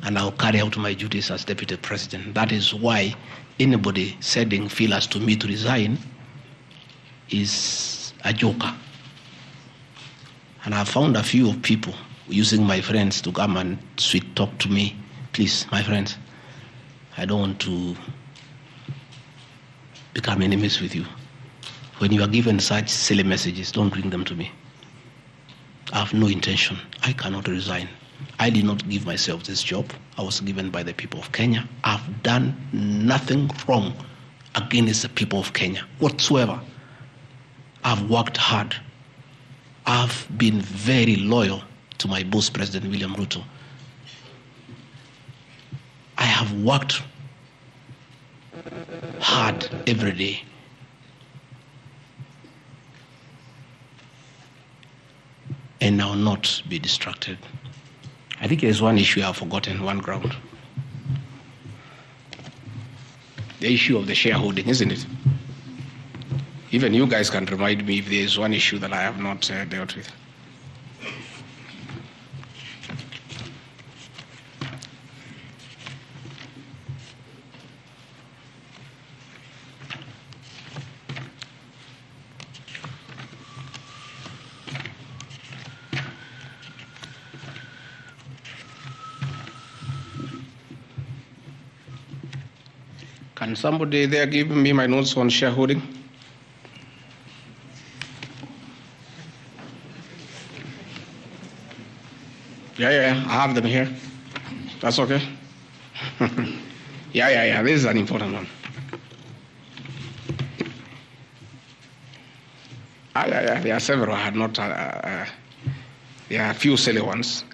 And I'll carry out my duties as deputy president. That is why anybody sending feelers to me to resign is a joker. And I found a few of people using my friends to come and sweet talk to me. Please, my friends, I don't want to become enemies with you. When you are given such silly messages, don't bring them to me. I have no intention. I cannot resign. I did not give myself this job. I was given by the people of Kenya. I've done nothing wrong against the people of Kenya whatsoever. I've worked hard. I've been very loyal to my boss, President William Ruto. I have worked hard every day. And I will not be distracted. I think there's one issue I've forgotten, one ground. The issue of the shareholding, isn't it? Even you guys can remind me if there's one issue that I have not dealt with. Can somebody there give me my notes on shareholding? Yeah, I have them here. That's okay. Yeah, this is an important one. Yeah, there are several. I had not. There are a few silly ones.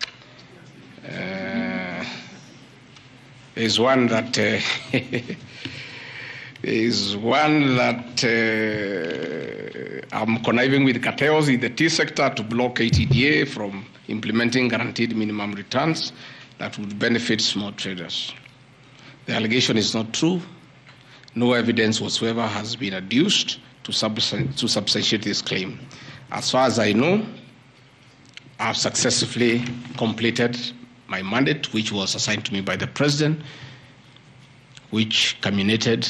There's one that I'm conniving with cartels in the tea sector to block ATDA from implementing guaranteed minimum returns that would benefit small traders. The allegation is not true. No evidence whatsoever has been adduced to substantiate this claim. As far as I know, I've successfully completed my mandate, which was assigned to me by the president, which culminated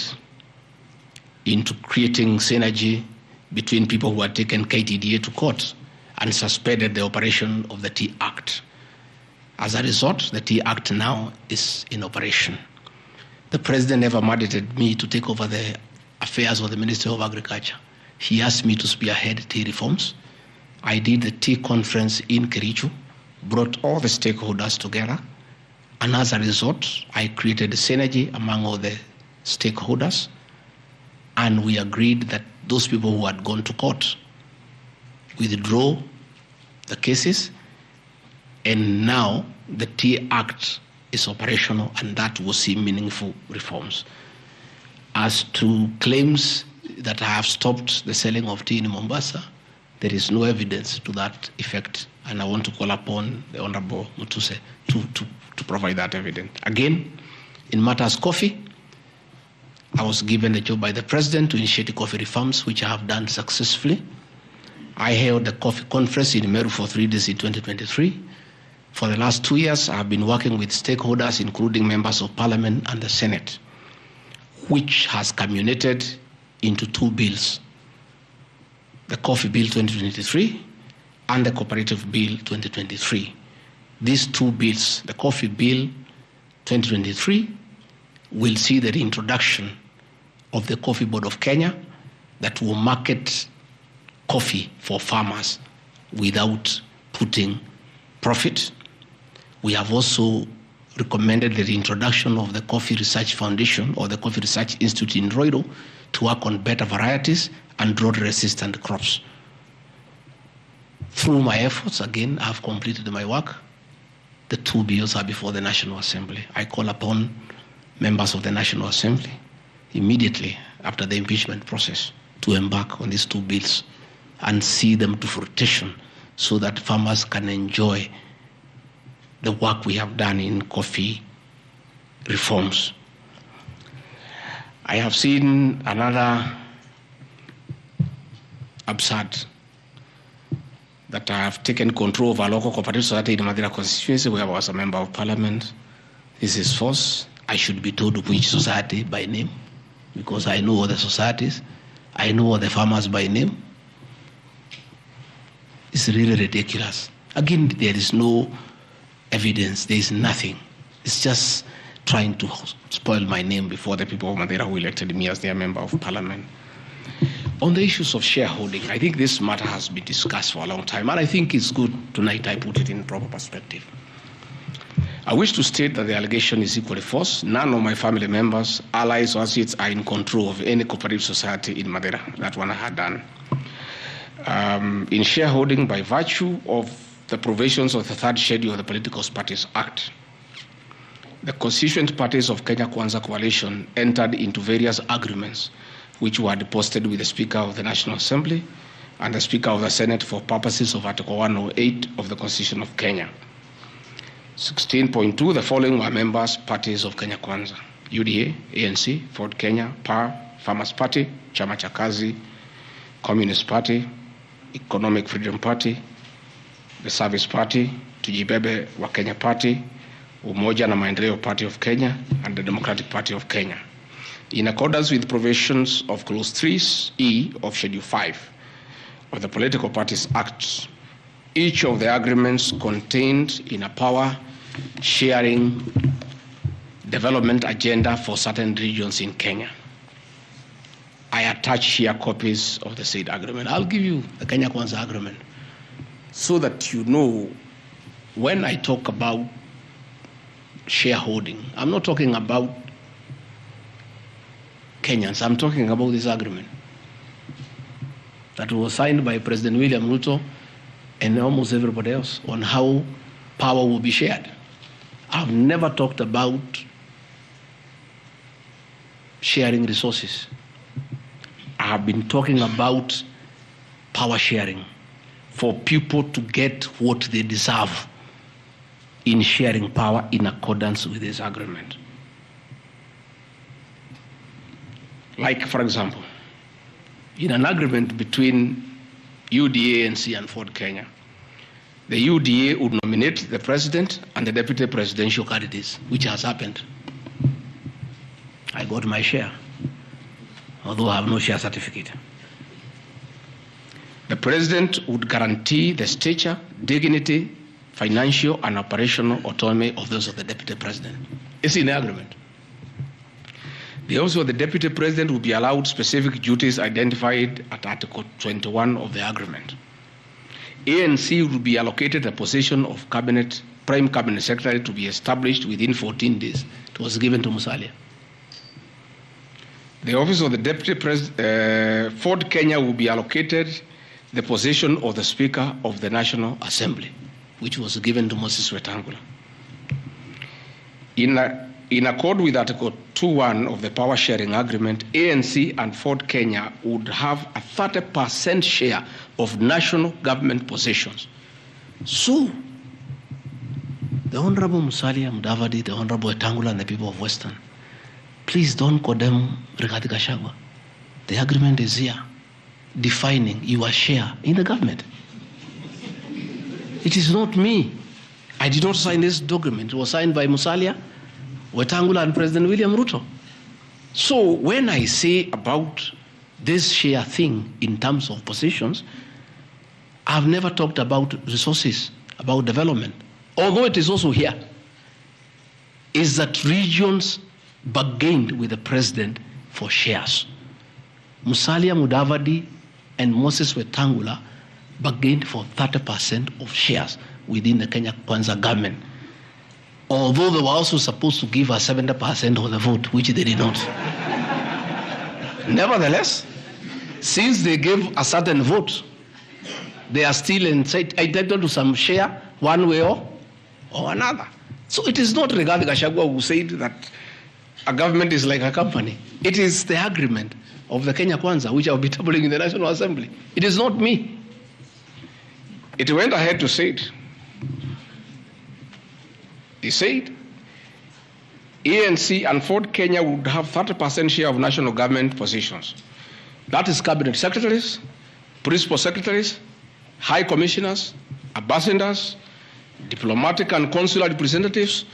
into creating synergy between people who had taken KTDA to court and suspended the operation of the Tea Act. As a result, the Tea Act now is in operation. The president never mandated me to take over the affairs of the Ministry of Agriculture. He asked me to spearhead tea reforms. I did the tea conference in Kericho, brought all the stakeholders together, and as a result, I created a synergy among all the stakeholders, and we agreed that those people who had gone to court withdraw the cases, and now the Tea Act is operational, and that will see meaningful reforms. As to claims that I have stopped the selling of tea in Mombasa, there is no evidence to that effect, and I want to call upon the Honorable Mutuse to provide that evidence. Again, in matters coffee, I was given the job by the President to initiate coffee reforms, which I have done successfully. I held the coffee conference in Meru for 3 days in 2023. For the last 2 years, I have been working with stakeholders, including members of Parliament and the Senate, which has culminated into 2 bills, the Coffee Bill 2023 and the Cooperative Bill 2023. These 2 bills, the Coffee Bill 2023, will see the reintroduction of the Coffee Board of Kenya that will market coffee for farmers without putting profit. We have also recommended the reintroduction of the Coffee Research Foundation or the Coffee Research Institute in Roiro to work on better varieties and drought-resistant crops. Through my efforts, again, I have completed my work. The 2 bills are before the National Assembly. I call upon members of the National Assembly immediately after the impeachment process to embark on these 2 bills and see them to fruition so that farmers can enjoy the work we have done in coffee reforms. I have seen another absurd, that I have taken control of a local cooperative society in Madira constituency where I was a member of Parliament. This is false. I should be told which society by name, because I know all the societies. I know all the farmers by name. It's really ridiculous. Again, there is no evidence. There is nothing. It's just trying to spoil my name before the people of Madeira who elected me as their member of Parliament. On the issues of shareholding, I think this matter has been discussed for a long time, and I think it's good tonight I put it in proper perspective. I wish to state that the allegation is equally false. None of my family members, allies, or associates are in control of any cooperative society in Madeira. That one I had done. In shareholding by virtue of the provisions of the 3rd schedule of the Political Parties Act, the constituent parties of Kenya Kwanza Coalition entered into various agreements which were deposited with the Speaker of the National Assembly and the Speaker of the Senate for purposes of Article 108 of the Constitution of Kenya. 16.2, the following were members parties of Kenya Kwanza: UDA, ANC, Ford Kenya, PAR, Farmers Party, Chama cha Kazi, Communist Party, Economic Freedom Party, the Service Party, Tujibebe wa Kenya Party, Umoja na Maendeleo Party of Kenya, and the Democratic Party of Kenya. In accordance with provisions of Clause 3E of Schedule 5 of the Political Parties Act, each of the agreements contained in a power-sharing development agenda for certain regions in Kenya. I attach here copies of the said agreement. I'll give you the Kenya Kwanza agreement so that you know when I talk about shareholding, I'm not talking about Kenyans. I'm talking about this agreement that was signed by President William Ruto and almost everybody else on how power will be shared. I've never talked about sharing resources. I have been talking about power sharing for people to get what they deserve in sharing power in accordance with this agreement. Like, for example, in an agreement between UDA, ANC, and Ford Kenya, the UDA would nominate the president and the deputy presidential candidates, which has happened. I got my share, although I have no share certificate. The President would guarantee the stature, dignity, financial and operational autonomy of those of the Deputy President. It's in the agreement. The office of the Deputy President will be allowed specific duties identified at Article 21 of the agreement. ANC will be allocated a position of Prime Cabinet Secretary to be established within 14 days. It was given to Musalia. The office of the Deputy President, Ford Kenya will be allocated the position of the Speaker of the National Assembly, which was given to Moses Wetangula. In accord with Article 2.1 of the Power Sharing Agreement, ANC and Ford Kenya would have a 30% share of national government positions. So, the Honorable Musalia Mudavadi, the Honorable Wetangula, and the people of Western, please don't condemn Rigathi Gachagua. The agreement is here, defining your share in the government. It is not me. I did not sign this document. It was signed by Musalia, Wetangula, and President William Ruto. So when I say about this share thing in terms of positions, I've never talked about resources, about development. Although it is also here, is that regions bargained with the president for shares. Musalia Mudavadi and Moses Wetangula bargained for 30% of shares within the Kenya Kwanza government. Although they were also supposed to give us 70% of the vote, which they did not. Nevertheless, since they gave a certain vote, they are still entitled to some share one way or another. So it is not Rigathi Gachagua who said that a government is like a company. It is the agreement of the Kenya Kwanza, which I will be tabling in the National Assembly. It is not me. It went ahead to say it. They said ANC and Ford Kenya would have 30% share of national government positions. That is cabinet secretaries, principal secretaries, high commissioners, ambassadors, diplomatic and consular representatives,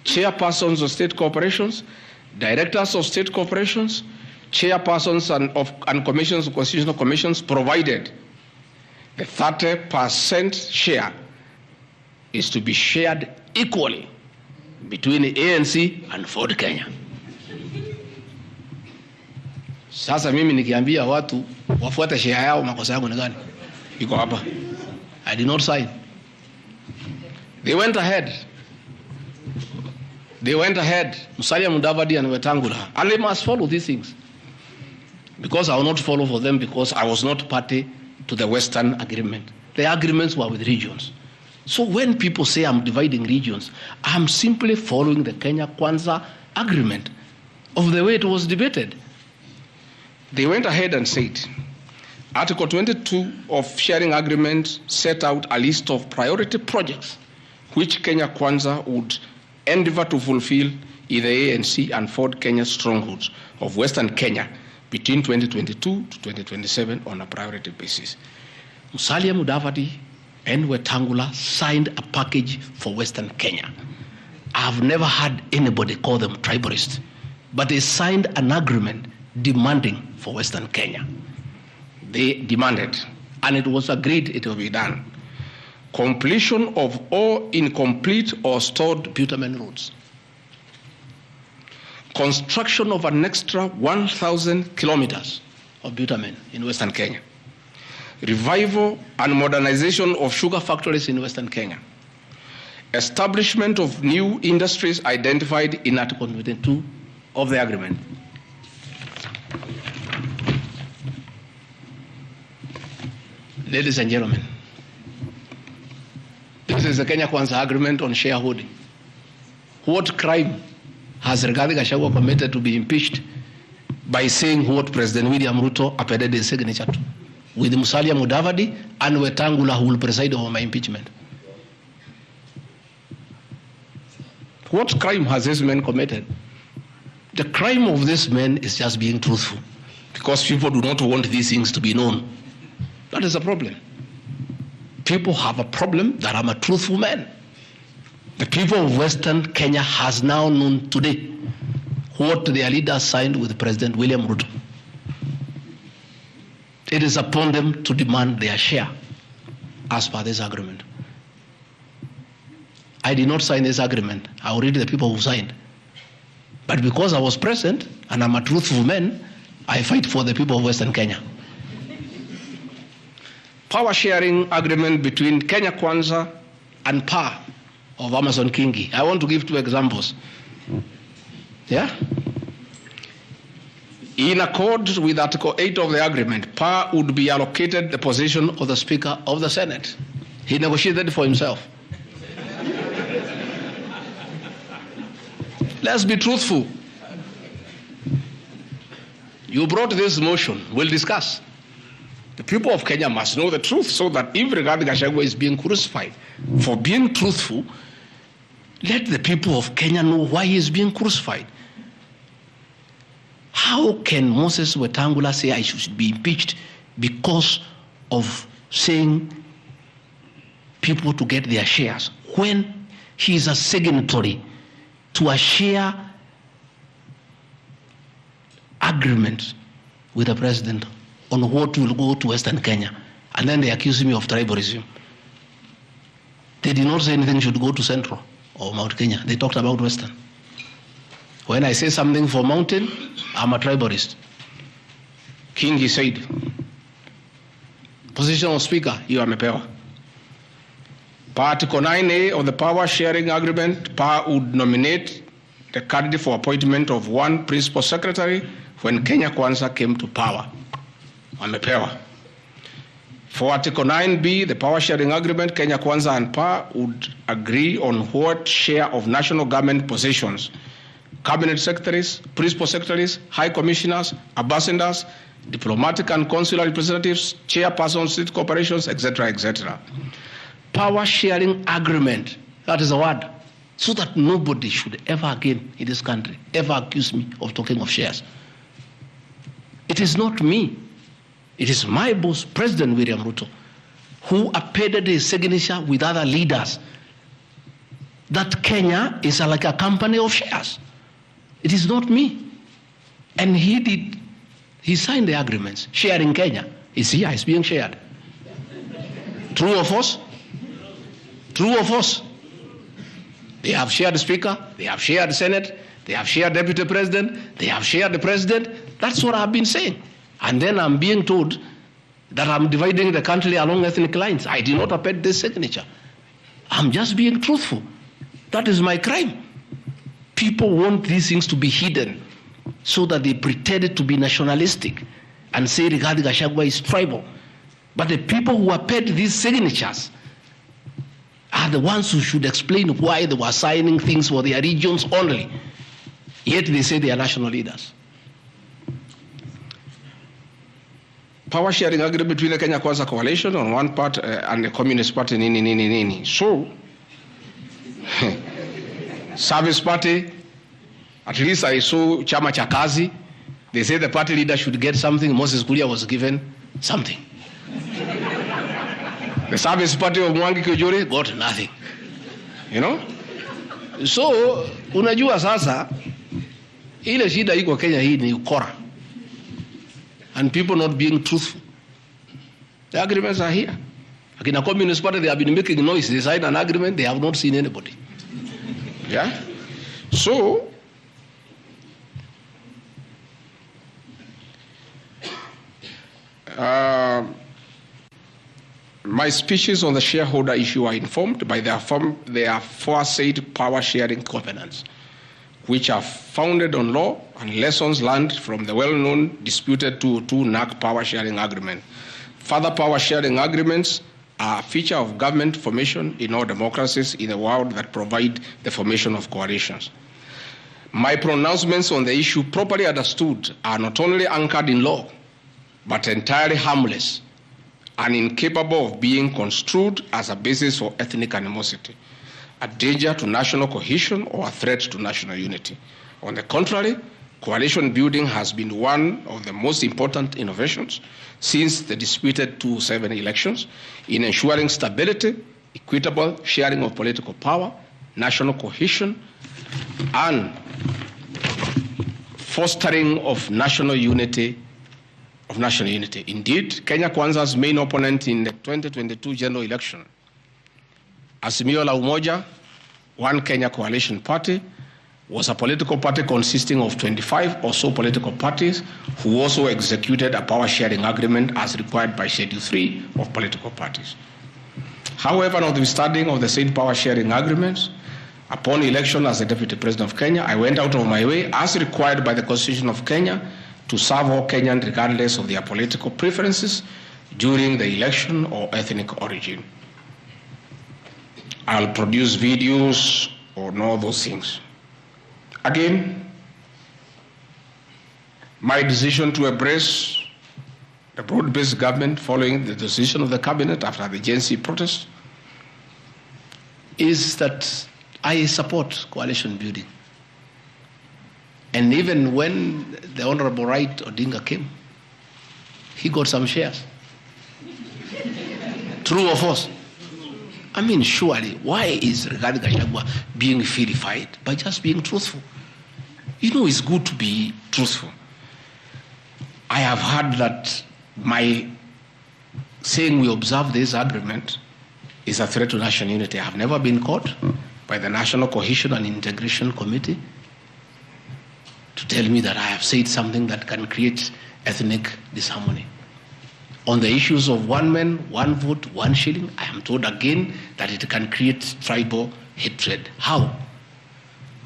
chairpersons of state corporations, directors of state corporations, chairpersons and commissions of constitutional commissions, provided the 30% share is to be shared equally between the ANC and Ford Kenya. Sasa mimi nikiambia watu wafuate share yao, makosa yangu ni gani? Iko hapa. I did not sign. They went ahead, Musalia Mudavadi and Wetangula, and they must follow these things. Because I will not follow for them, because I was not party to the Western agreement. The agreements were with regions. So when people say I'm dividing regions, I'm simply following the Kenya Kwanza agreement of the way it was debated. They went ahead and said, Article 22 of sharing agreement set out a list of priority projects which Kenya Kwanza would endeavor to fulfill in the ANC and Ford Kenya strongholds of Western Kenya between 2022 to 2027 on a priority basis. Musalia Mudavadi and Wetangula signed a package for Western Kenya. I've never had anybody call them tribalists, but they signed an agreement demanding for Western Kenya. They demanded, and it was agreed it will be done, completion of all incomplete or stored bitumen roads, construction of an extra 1,000 kilometers of bitumen in Western Kenya, revival and modernization of sugar factories in Western Kenya, establishment of new industries identified in Article 22 of the agreement. Ladies and gentlemen, this is the Kenya Kwanza agreement on shareholding. What crime has Rigathi Gachagua committed to be impeached by saying what President William Ruto appended his signature to, with Musalia Mudavadi and Wetangula who will preside over my impeachment? What crime has this man committed? The crime of this man is just being truthful, because people do not want these things to be known. That is a problem. People have a problem that I'm a truthful man. The people of Western Kenya has now known today what their leaders signed with President William Ruto. it is upon them to demand their share as per this agreement. I did not sign this agreement. I will read the people who signed. But because I was present and I'm a truthful man, I fight for the people of Western Kenya. Power sharing agreement between Kenya Kwanza and PAR of Amason Kingi. I want to give 2 examples. Yeah? In accord with Article 8 of the agreement, PAR would be allocated the position of the Speaker of the Senate. He negotiated for himself. Let's be truthful. You brought this motion. We'll discuss. The people of Kenya must know the truth so that if Gachagua is being crucified for being truthful, let the people of Kenya know why he is being crucified. How can Moses Wetangula say I should be impeached because of saying people to get their shares when he is a signatory to a share agreement with the president on what will go to Western Kenya, and then they accuse me of tribalism? They did not say anything should go to Central or Mount Kenya. They talked about Western. When I say something for Mountain, I'm a tribalist. Kingi said, position of Speaker, you are mepewa. Article 9A of the Power Sharing Agreement, PAR would nominate the candidate for appointment of 1 principal secretary when Kenya Kwanza came to power. Amepewa. For Article 9B, the Power Sharing Agreement, Kenya Kwanza and PAR would agree on what share of national government positions, cabinet secretaries, principal secretaries, high commissioners, ambassadors, diplomatic and consular representatives, chairpersons, state corporations, etc., etc. Power sharing agreement, that is a word, so that nobody should ever again in this country ever accuse me of talking of shares. It is not me. It is my boss, President William Ruto, who appended his signature with other leaders that Kenya is like a company of shares. It is not me. And he signed the agreements. Sharing Kenya is here, it's being shared. True or false? True or false? They have shared the Speaker, they have shared the Senate, they have shared Deputy President, they have shared the President. That's what I've been saying. And then I'm being told that I'm dividing the country along ethnic lines. I did not append this signature. I'm just being truthful. That is my crime. People want these things to be hidden so that they pretend to be nationalistic and say Rigathi Gachagua is tribal. But the people who append these signatures are the ones who should explain why they were signing things for their regions only. Yet they say they are national leaders. Power sharing agreement between the Kenya Kwanza coalition on one part and the Communist Party, nini. So, Service Party, at least I saw Chama cha Kazi. They say the party leader should get something. Moses Kuria was given something. The Service Party of Mwangi Kiujuri got nothing. You know? So, unajua sasa, ile shida iko Kenya hii ni ukora. And people not being truthful. The agreements are here. Like in a Communist Party, they have been making noise. They signed an agreement, they have not seen anybody. Yeah? So, my speeches on the shareholder issue are informed by their aforesaid power sharing covenants, which are founded on law and lessons learned from the well-known disputed 202 NAC power sharing agreement. Further power sharing agreements are a feature of government formation in all democracies in the world that provide the formation of coalitions. My pronouncements on the issue, properly understood, are not only anchored in law, but entirely harmless and incapable of being construed as a basis for ethnic animosity, a danger to national cohesion, or a threat to national unity. On the contrary, coalition building has been one of the most important innovations since the disputed 2007 elections in ensuring stability, equitable sharing of political power, national cohesion, and fostering of national unity of national unity. Indeed, Kenya Kwanza's main opponent in the 2022 general election, Azimio la Umoja, One Kenya Coalition Party, was a political party consisting of 25 or so political parties who also executed a power-sharing agreement as required by Schedule 3 of political parties. However, notwithstanding of the said power-sharing agreements, upon election as the Deputy President of Kenya, I went out of my way, as required by the Constitution of Kenya, to serve all Kenyans regardless of their political preferences during the election or ethnic origin. I'll produce videos on all those things. Again, my decision to embrace the broad-based government following the decision of the cabinet after the Gen Z protest is that I support coalition building. And even when the Honorable Wright Odinga came, he got some shares. True or false? I mean, surely, why is Rigathi Gachagua being vilified? By just being truthful. You know, it's good to be truthful. I have heard that my saying we observe this agreement is a threat to national unity. I have never been caught by the National Cohesion and Integration Committee to tell me that I have said something that can create ethnic disharmony. On the issues of one man, one vote, one shilling, I am told again that it can create tribal hatred. How?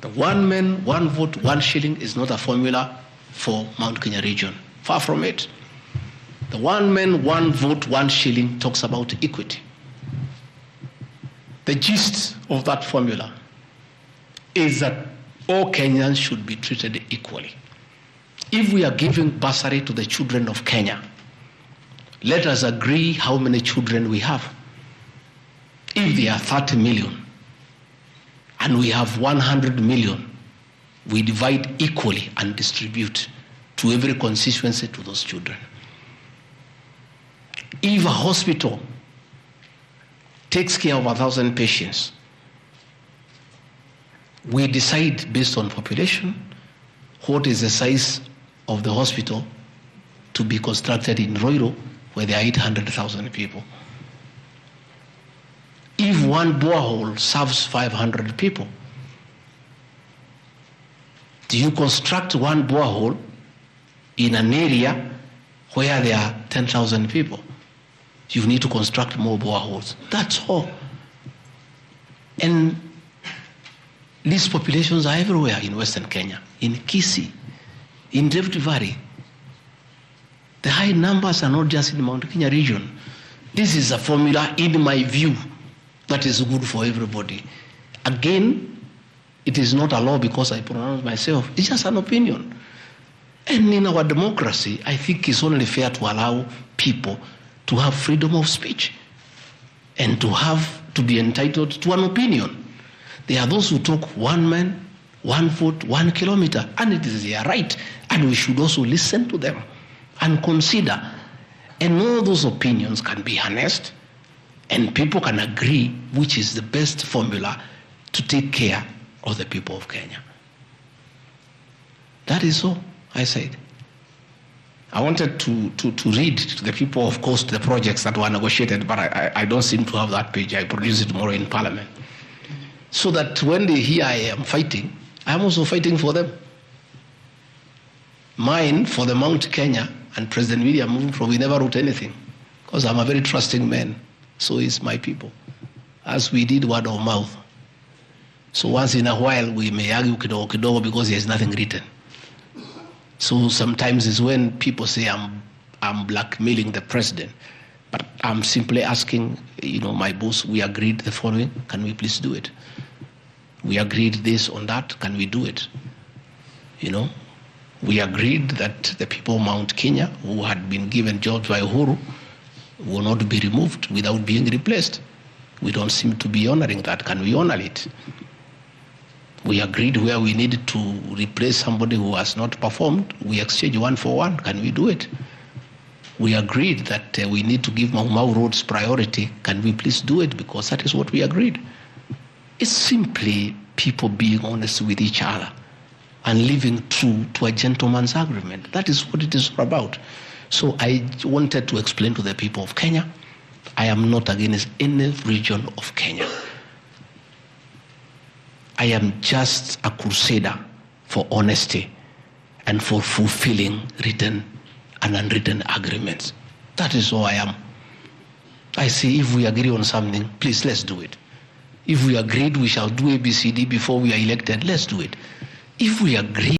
The one man, one vote, one shilling is not a formula for Mount Kenya region. Far from it. The one man, one vote, one shilling talks about equity. The gist of that formula is that all Kenyans should be treated equally. If we are giving bursary to the children of Kenya, let us agree how many children we have. If there are 30 million and we have 100 million, we divide equally and distribute to every constituency to those children. If a hospital takes care of 1,000 patients, we decide based on population what is the size of the hospital to be constructed in Roiro, where there are 800,000 people. If one borehole serves 500 people, do you construct one borehole in an area where there are 10,000 people? You need to construct more boreholes. That's all. And these populations are everywhere in Western Kenya, in Kisii, in Rift Valley. The high numbers are not just in the Mount Kenya region. This is a formula, in my view, that is good for everybody. Again, it is not a law because I pronounce myself. It's just an opinion. And in our democracy, I think it's only fair to allow people to have freedom of speech and to be entitled to an opinion. There are those who talk one man, one vote, 1 kilometer, and it is their right. And we should also listen to them and consider. And all those opinions can be harnessed and people can agree which is the best formula to take care of the people of Kenya. That is all I said. I wanted to read to the people, of course, the projects that were negotiated, but I don't seem to have that page. I produce it tomorrow in Parliament. So that when they hear I am fighting, I'm also fighting for them. Mine, for the Mount Kenya and President William Ruto, we never wrote anything because I'm a very trusting man. So is my people. As we did word of mouth. So once in a while we may argue kidogo because there's nothing written. So sometimes it's when people say I'm blackmailing the president. But I'm simply asking, my boss, we agreed the following, can we please do it? We agreed this on that, can we do it? We agreed that the people of Mount Kenya who had been given jobs by Uhuru will not be removed without being replaced. We don't seem to be honoring that. Can we honor it? We agreed where we needed to replace somebody who has not performed, we exchange 1 for 1. Can we do it? We agreed that we need to give Mau Mau roads priority. Can we please do it? Because that is what we agreed. It's simply people being honest with each other and living true to a gentleman's agreement. That is what it is all about. So I wanted to explain to the people of Kenya, I am not against any region of Kenya. I am just a crusader for honesty and for fulfilling written and unwritten agreements. That is all I am. I say if we agree on something, please let's do it. If we agreed we shall do ABCD before we are elected, let's do it. If we agree